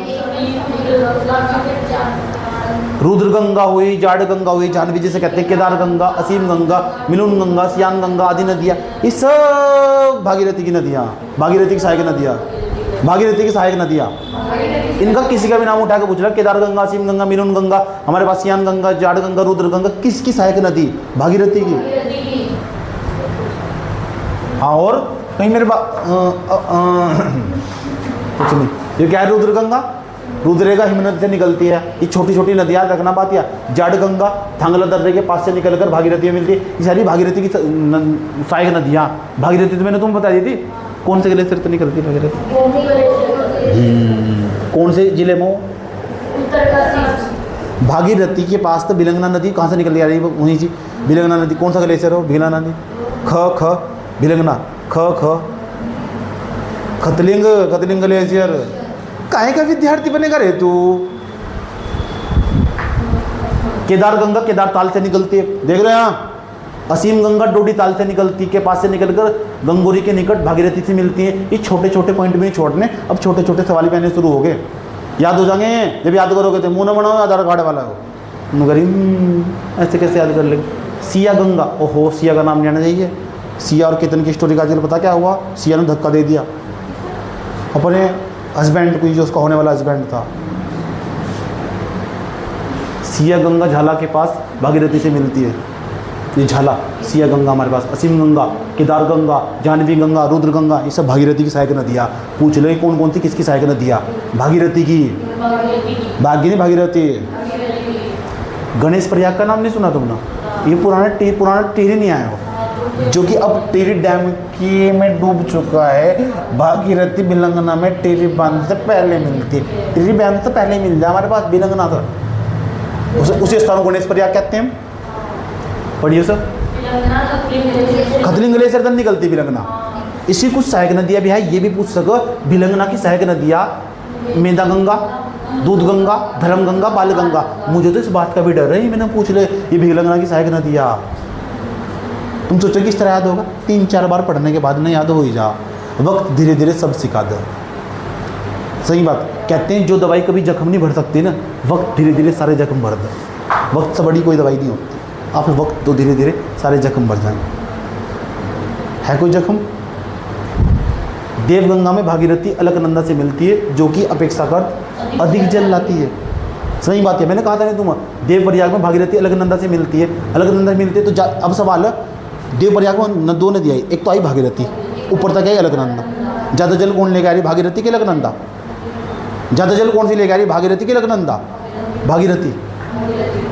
रुद्र गंगा हुई, जाड़ गंगा हुई, जाह्नवी जिसे कहते हैं, केदार गंगा, असीम गंगा, मिलुन गंगा, सियान गंगा आदि नदियाँ, ये सब भागीरथी की नदियाँ, भागीरथी की सहायक नदियाँ, भागीरथी की सहायक नदियाँ। इनका किसी का भी नाम उठा के पूछ रहा, केदार गंगा, असीम गंगा, मिलुन गंगा, हमारे पास सियान गंगा, जाड़ गंगा, रुद्र गंगा, किसकी सहायक नदी? भागीरथी की। हाँ, और कहीं मेरे कुछ नहीं, ये क्या है? रुद्र गंगा, रुद्रेगा हिमनद से निकलती है। ये छोटी छोटी नदियाँ रखना बात। या जाड़ गंगा थांगला दर्रे के पास से निकलकर भागीरथी में मिलती है। ये सारी भागीरथी की सहायक नदियाँ। भागीरथी तो मैंने तुम बता दी थी, कौन से ग्लेशियर से निकलती है भागीरथी? कौन से जिले में? भागीरथी के पास तो बिलंगना नदी कहाँ से निकल आ रही है? वहीं से बिलंगना नदी। कौन सा ग्लेशियर हो? बिलंगना नदी। ख बिलंगना, ख खतलिंग ग्लेशियर। काहे का विद्यार्थी बनेगा रे तू? केदार गंगा केदार ताल से निकलती है, देख रहे हैं यहाँ। असीम गंगा डोडी ताल से निकलती के पास से निकलकर गंगोरी के निकट भागीरथी से मिलती है। ये छोटे छोटे पॉइंट में छोड़ने, अब छोटे छोटे सवाल भी आने शुरू हो गए, याद हो जाएंगे जब याद करोगे तो। मुँह न बनाओ आधार कार्ड वाला हो, मगर ऐसे कैसे याद कर लेंगे? सिया गंगा, ओहो सिया का नाम जाना चाहिए। सिया और केतन की स्टोरी का चल पता क्या हुआ? सिया ने धक्का दे दिया अपने हस्बैंड को, जो उसका होने वाला हस्बैंड था। सिया गंगा झाला के पास भागीरथी से मिलती है। ये झाला, सिया गंगा हमारे पास, असीम गंगा, केदार गंगा, जाह्नवी गंगा, रुद्र गंगा, ये सब भागीरथी की सहायक नदियाँ। पूछ लो कौन कौन सी किसकी सहायक नदियाँ? भागीरथी की। भागीरथी। गणेश प्रयाग का नाम नहीं सुना तुमने? ये पुराना टिहरी नहीं आया हो, जो कि अब टिहरी डैम की में डूब चुका है। भागीरथी बिलंगना में टिहरी बांध से पहले मिलती है। टिहरी बांध से पहले मिल जाए हमारे पास बिलंगना था, उसी स्थान को गणेश प्रयाग कहते हैं। पढ़िए सर, खतलिंग ग्लेशियर से निकलती बिलंगना। इसी कुछ सहायक नदियाँ भी है, ये भी पूछ सको। बिलंगना की सहायक नदियाँ मेदा गंगा, दूध गंगा, धर्म गंगा, बाल गंगा। मुझे तो इस बात का भी डर है, मैंने पूछ ले ये बिलंगना की सहायक नदियाँ। तुम सोचो किस तरह याद होगा? 3-4 बार पढ़ने के बाद ना याद हो ही जा। वक्त धीरे धीरे सब सिखा दे। सही बात कहते हैं, जो दवाई कभी जख्म नहीं भर सकती ना, वक्त धीरे धीरे सारे जख्म भर दे। वक्त से बड़ी कोई दवाई नहीं होती। आप वक्त तो धीरे धीरे सारे जख्म भर जाएंगे। है कोई जख्म? देवगंगा में भागीरथी अलकनंदा से मिलती है, जो कि अपेक्षाकृत अधिक जल लाती है। सही बात है, मैंने कहा था नहीं तुम, देवप्रयाग में भागीरथी अलकनंदा से मिलती है। अलकनंदा से मिलती है तो अब सवाल है, देवप्रयाग में 2 नदियाँ आई, एक तो आई भागीरथी, ऊपर तक आई अलकनंदा। ज़्यादा जल कौन लेकर आ रही? भागीरथी के अलकनंदा? ज़्यादा जल कौन सी लेकर आ रही? भागीरथी के अलकनंदा? भागीरथी।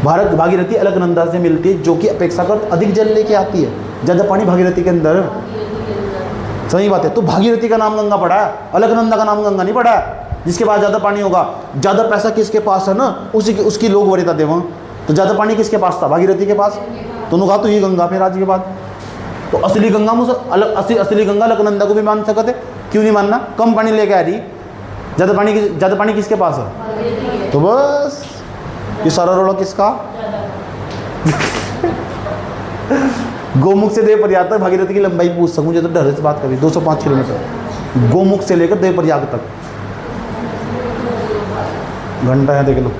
भागीरथी अलकनंदा से मिलती है, जो कि अपेक्षाकृत अधिक जल लेके आती है। ज़्यादा पानी भागीरथी के अंदर। सही बात है। तो भागीरथी का नाम गंगा पड़ा है, अलकनंदा का नाम गंगा नहीं पड़ा है। जिसके पास ज़्यादा पानी होगा, ज़्यादा पैसा किसके पास है ना, उसकी लोग वरीता दे वहाँ। तो ज़्यादा पानी किसके पास था, भागीरथी के पास। तो उन्होंने कहा तो ये गंगा फिर आज के बाद। तो असली गंगा असली गंगा अलकनंदा को भी मान सकते, क्यों नहीं मानना। कम पानी लेके आ रही, ज़्यादा पानी किसके पास है। तो बस ये सारा रोड़ा किसका। गोमुख से देवप्रयाग तक भागीरथी की लंबाई पूछ सकूँ मुझे तो डर से बात करी। 205 किलोमीटर गोमुख से लेकर देवप्रयाग तक। घंटा है देख लो।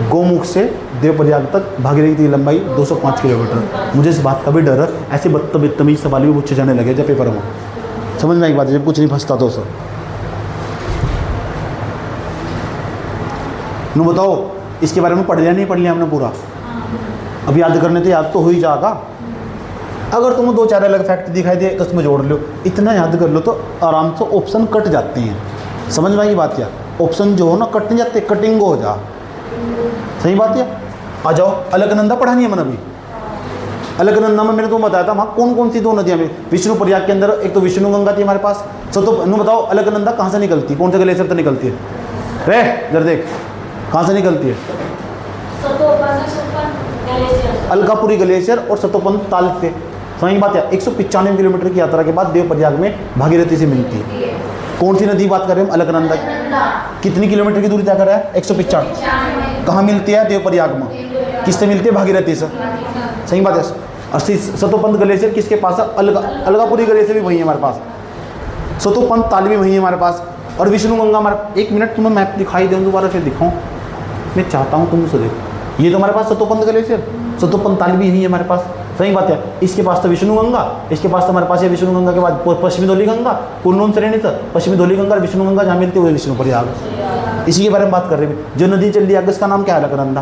गोमुख से देवप्रयाग तक भागीरथी की लंबाई 205 किलोमीटर। मुझे इस बात का भी डर है, ऐसे बदतमीज सवाल भी पूछे जाने लगे जब पेपर में। समझ में एक बात है, जब कुछ नहीं फंसता तो सर नु बताओ इसके बारे में पढ़ लिया नहीं पढ़ लिया हमने पूरा। अब याद करने तो याद तो हो ही जाएगा। अगर तुम्हें 2-4 अलग फैक्ट दिखाई दे तो उसमें जोड़ लो, इतना याद कर लो तो आराम से ऑप्शन कट जाते हैं। समझ में आई बात क्या, ऑप्शन जो हो ना कट नहीं जाते, कटिंग हो जा। सही बात है। आ जाओ, अलकनंदा पढ़ा नहीं है मैंने अभी। अलकनंदा में मैंने तुम्हें बताया था वहाँ कौन कौन सी 2 नदियाँ में। विष्णु प्रयाग के अंदर एक तो विष्णु गंगा थी हमारे पास। तो बताओ अलकनंदा कहाँ से निकलती है, कौन से ग्लेशियर से निकलती है। रे इधर देख, कहाँ से निकलती है। अलकापुरी ग्लेशियर और सतोपंत ताल से। सही बात है। 195 किलोमीटर की यात्रा के बाद देवप्रयाग में भागीरथी से मिलती है। कौन सी नदी बात कर रहे हैं, अलकनंदा की। कितनी किलोमीटर की दूरी तय कर रहा है, 195। कहाँ मिलती है, देवप्रयाग में। किससे मिलती है, भागीरथी से। सही बात है। और सतोपंत ग्लेशियर किसके पास है, अलकापुरी ग्लेशियर भी वही है हमारे पास। सतोपंत ताल भी वही है हमारे पास। और विष्णु गंगा हमारे, एक मिनट तुम्हें मैप दिखाई दूँ दोबारा फिर दिखाऊँ, मैं चाहता हूँ तुम उसे देखो। ये तो हमारे पास सतोपंत ग्लेशियर, सतोपंत ताल भी यही है हमारे पास। सही बात है। इसके पास तो विष्णु गंगा, इसके पास तो हमारे पास है विष्णु गंगा के बाद पश्चिमी धौली गंगा, कुल्लून श्रेणी तक पश्चिमी धौली गंगा और विष्णु गंगा जहाँ मिलती है वो विष्णु प्रयाग। इसी के बारे में बात कर रहे हैं। जो नदी चल रही है आगे उसका नाम क्या है, अलकनंदा।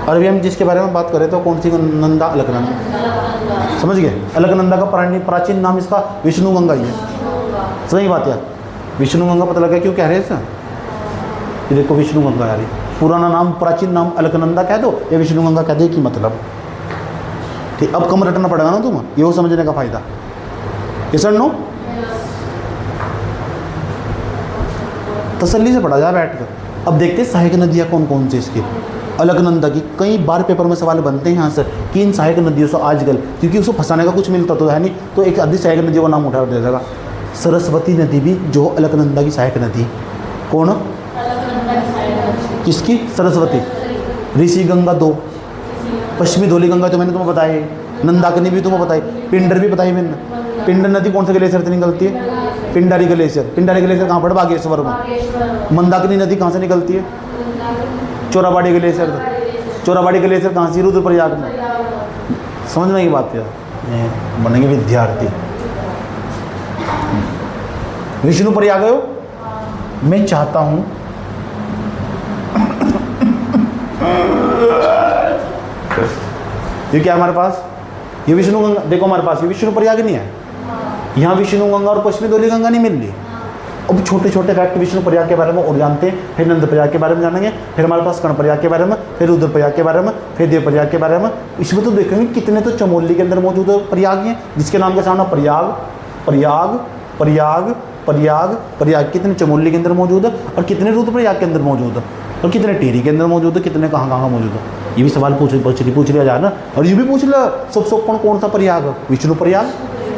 और अभी हम जिसके बारे में बात करें तो कौन सी नंदा, अलकनंदा। समझ गए। अलकनंदा का प्राचीन नाम इसका विष्णु गंगा ही है। सही बात है। विष्णु गंगा पता लगा क्यों कह रहे हैं सर, ये देखो विष्णु गंगा यार, पुराना नाम प्राचीन नाम अलकनंदा कह दो या विष्णु गंगा कह दे की मतलब। ठीक, अब कम रटना पड़ेगा ना तुम्हें, ये वो समझने का फायदा। ये सर नो तसल्ली से पढ़ा जाए बैठ कर। अब देखते हैं सहायक नदियाँ कौन कौन सी इसकी। अलकनंदा की कई बार पेपर में सवाल बनते हैं यहाँ से कि इन सहायक नदियों से आजकल, क्योंकि उसको फंसाने का कुछ मिलता तो है नहीं, तो एक आधी सहायक नदियों का नाम उठा दे देगा। सरस्वती नदी भी जो अलकनंदा की सहायक नदी। कौन, किसकी, सरस्वती। ऋषि गंगा 2, पश्चिमी धौली गंगा तो मैंने तुम्हें बताई, नंदाकिनी भी तुम्हें बताई, पिंडर भी बताई मैंने। पिंडर नदी कौन से ग्लेशियर से निकलती है, पिंडारी ग्लेशियर। पिंडारी ग्लेशियर कहाँ पड़ा, बागेश्वर में। मंदाकिनी नदी कहाँ से निकलती है, चोराबाड़ी ग्लेशियर। चोराबाड़ी ग्लेशियर कहाँ से, रुद्रप्रयाग में। समझ में की बात है, बनेंगे विद्यार्थी। विष्णु प्रयाग हो, मैं चाहता हूँ ये क्या हमारे पास, ये विष्णु गंगा देखो हमारे पास, ये विष्णु प्रयाग नहीं है। यहाँ विष्णु गंगा और पश्चिमी धौली गंगा नहीं मिल रही। अब छोटे छोटे फैक्ट विष्णु प्रयाग के बारे में और जानते हैं, फिर नंद प्रयाग के बारे में जानेंगे, फिर हमारे पास कर्ण प्रयाग के बारे में, फिर रुद्र प्रयाग के बारे में, फिर देव प्रयाग के बारे में। इसमें तो देखेंगे कितने तो चमोली के अंदर मौजूद प्रयाग हैं, जिसके नाम के सामने प्रयाग प्रयाग प्रयाग प्रयाग प्रयाग, कितने चमोली के अंदर मौजूद है और कितने रुद्र प्रयाग के अंदर मौजूद है और कितने टिहरी के अंदर मौजूद है, कितने कहाँ कहाँ मौजूद है। ये भी सवाल पूछ लिया जाए ना। और ये भी पूछ लो सब कौन सा प्रयाग है, विष्णु प्रयाग।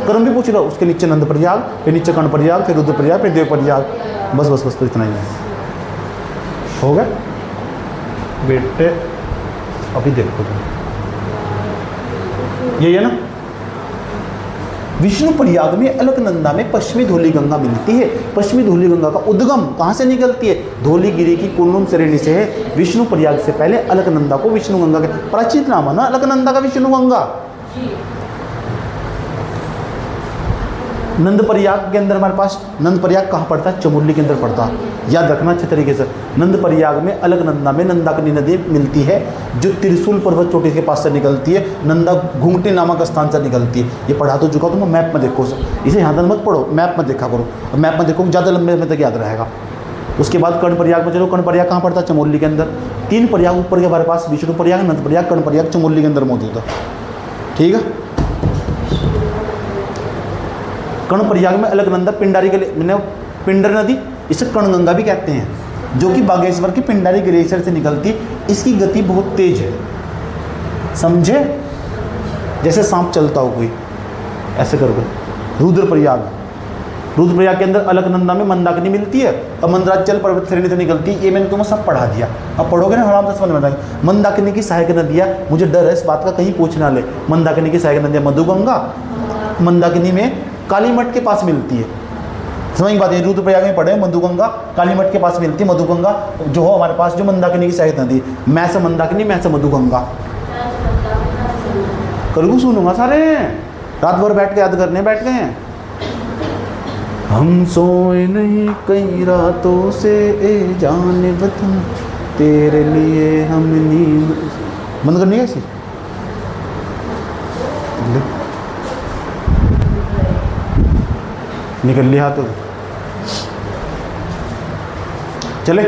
कर्म भी पूछ लो, उसके नीचे नंद प्रयाग, फिर नीचे कर्ण प्रयाग, फिर रुद्र प्रयाग, फिर देव प्रयाग। बस बस बस तो इतना ही है, हो गया बेटे। अभी देखो तुम, यही है ना। विष्णु प्रयाग में अलकनंदा में पश्चिमी धौली गंगा मिलती है। पश्चिमी धौली गंगा का उद्गम कहाँ से निकलती है, धौलीगिरी की कुल्लून श्रेणी से है। विष्णु प्रयाग से पहले अलकनंदा को विष्णु गंगा के प्राचीन नाम है ना, अलकनंदा का विष्णु गंगा। नंद प्रयाग के अंदर हमारे पास, नंद प्रयाग कहाँ पड़ता है, चमोली के अंदर पड़ता है, याद रखना अच्छे तरीके से। नंद प्रयाग में अलकनंदा में नंदाकिनी नदी मिलती है, जो त्रिशूल पर्वत चोटी के पास से निकलती है, नंदा घूंगटी नामक स्थान से निकलती है। ये पढ़ा तो चुका, तुम मैप में देखो, इसे यहाँ तक मत पढ़ो, मैप में देखा करो। मैप में देखो ज़्यादा लंबे समय तक याद रहेगा। उसके बाद कर्ण प्रयाग में चलो, कर्ण प्रयाग कहाँ पड़ता है, चमोली के अंदर। 3 प्रयाग ऊपर के हमारे पास, विष्णु प्रयाग, नंद प्रयाग, कर्ण प्रयाग चमोली के अंदर मौजूद है। ठीक है। कर्ण प्रयाग में अलकनंदा पिंडारी पिंडर नदी, इसे कणगंगा भी कहते हैं, जो कि बागेश्वर की पिंडारी ग्लेशियर से निकलती है। इसकी गति बहुत तेज है, समझे, जैसे सांप चलता हो कोई, ऐसे करोगे। रुद्रप्रयाग के अंदर अलकनंदा में मंदाकिनी मिलती है और मंदराचल पर्वत श्रेणी से निकलती है। ये मैंने तुम्हें सब पढ़ा दिया, अब पढ़ोगे ना आराम से समझ में आएगा। मंदाकिनी की सहायक नदियाँ, मुझे डर है इस बात का कहीं पूछ ना ले। मंदाकिनी की सहायक नदियाँ मधुगंगा, मंदाकिनी में कालीमठ के पास मिलती है, समझ बात है। रुद्रप्रयाग में पढ़े मधुगंगा, कालीमठ के पास मिलती है मधुगंगा, जो हो हमारे पास जो मंदाकिनी की सहायक नदी, मैं से मंदाकिनी, मैं से मधुगंगा। कल सुनूंगा सारे, रात भर बैठ के याद करने बैठ गए हैं। हम सोए नहीं कई रातों से ए जाने वतन, तेरे लिए हम नींद बंद करनी है ऐसी। निकल लिया तो चले।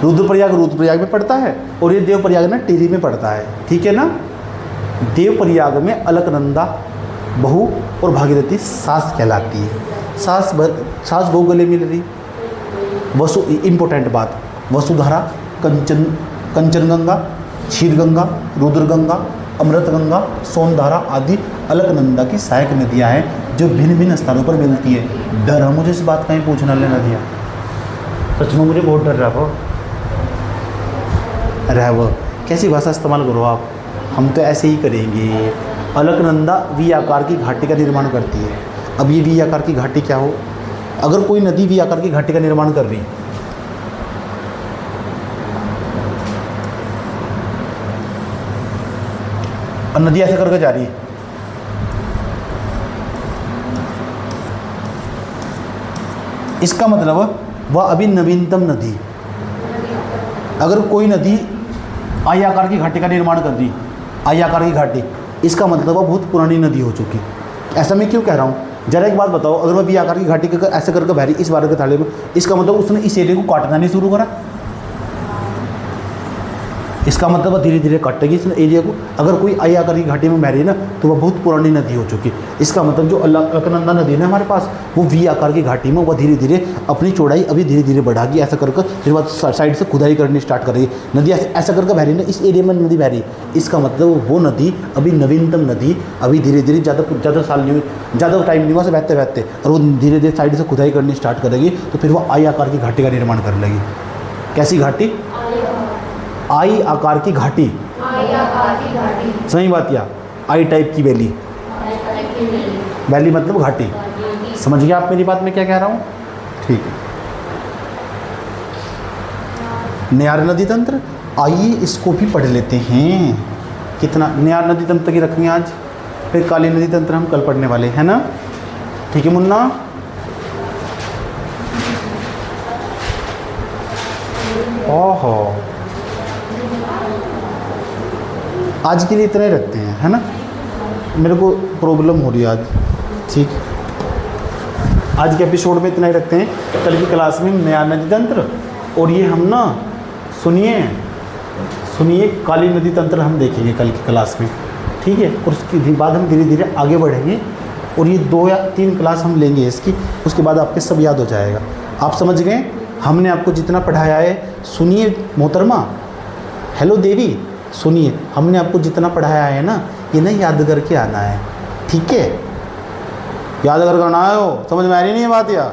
रुद्रप्रयाग में पड़ता है और ये देवप्रयाग ना टिहरी में पड़ता है, ठीक है ना। देवप्रयाग में अलकनंदा बहू और भागीरथी सास कहलाती है। सास बहू गले मिल रही। वसु इम्पोर्टेंट बात, वसुधारा, कंचनगंगा, क्षीरगंगा, रुद्रगंगा, अमृतगंगा, सोमधारा आदि अलकनंदा की सहायक नदियाँ हैं जो भिन्न भिन्न स्थानों पर मिलती है। डर है मुझे इस बात का ही पूछना ले नदियाँ, सच में मुझे बहुत डर रहा वो कैसी भाषा इस्तेमाल करो आप, हम तो ऐसे ही करेंगे। अलकनंदा वी आकार की घाटी का निर्माण करती है। अब ये वी आकार की घाटी क्या हो, अगर कोई नदी वी आकार की घाटी का निर्माण कर रही, और नदी ऐसे करके जा रही है, इसका मतलब वह अभी नवीनतम नदी। अगर कोई नदी आई आकार की घाटी का निर्माण कर रही, आई आकार की घाटी, इसका मतलब वह बहुत पुरानी नदी हो चुकी। ऐसा मैं क्यों कह रहा हूँ, जरा एक बात बताओ, अगर वह वी आकार की घाटी का ऐसे करके बह रही इस बार के थाले में, इसका मतलब उसने इस एरिया को काटना नहीं शुरू करा, इसका मतलब वह धीरे धीरे काटेगी इस एरिया को। अगर कोई आई आकार की घाटी में बह रही है ना, तो वह बहुत पुरानी नदी हो चुकी। इसका मतलब जो अलकनंदा नदी है ना हमारे पास, वो वी आकार की घाटी में वह धीरे धीरे अपनी चौड़ाई अभी धीरे धीरे बढ़ागी, ऐसा करके फिर बाद साइड से खुदाई करनी स्टार्ट करेगी। नदी ऐसा करके बह रही है ना, इस एरिया में नदी बह रही, इसका मतलब वो नदी अभी नवीनतम नदी, अभी धीरे धीरे ज़्यादा साल नहीं हुई, ज़्यादा टाइम नहीं हुआ से बहते बहते, और वो धीरे धीरे साइड से खुदाई करनी स्टार्ट करेगी, तो फिर वो आई आकार की घाटी का निर्माण कर लेगी। कैसी घाटी? आई आकार की घाटी, सही बात, या आई टाइप की वैली, वैली मतलब घाटी। समझ गया आप मेरी बात में क्या कह रहा हूँ? ठीक है। न्यार नदी तंत्र, आइए इसको भी पढ़ लेते हैं। कितना न्यार नदी तंत्र की रखेंगे आज, फिर काली नदी तंत्र हम कल पढ़ने वाले हैं ना, ठीक है मुन्ना। ओहो, आज के लिए इतना ही रखते हैं, है ना, मेरे को प्रॉब्लम हो रही है आज, ठीक। आज के एपिसोड में इतना ही रखते हैं, कल की क्लास में नया नदी तंत्र और ये हम ना सुनिए काली नदी तंत्र हम देखेंगे कल की क्लास में, ठीक है। और उसके बाद हम धीरे धीरे आगे बढ़ेंगे और ये 2 या 3 क्लास हम लेंगे इसकी, उसके बाद आपके सब याद हो जाएगा। आप समझ गए, हमने आपको जितना पढ़ाया है, सुनिए मोहतरमा, हेलो देवी, सुनिए, हमने आपको जितना पढ़ाया है ना, ये ना याद करके आना है, ठीक है। याद करके आना है, समझ में आ रही नहीं है बात या?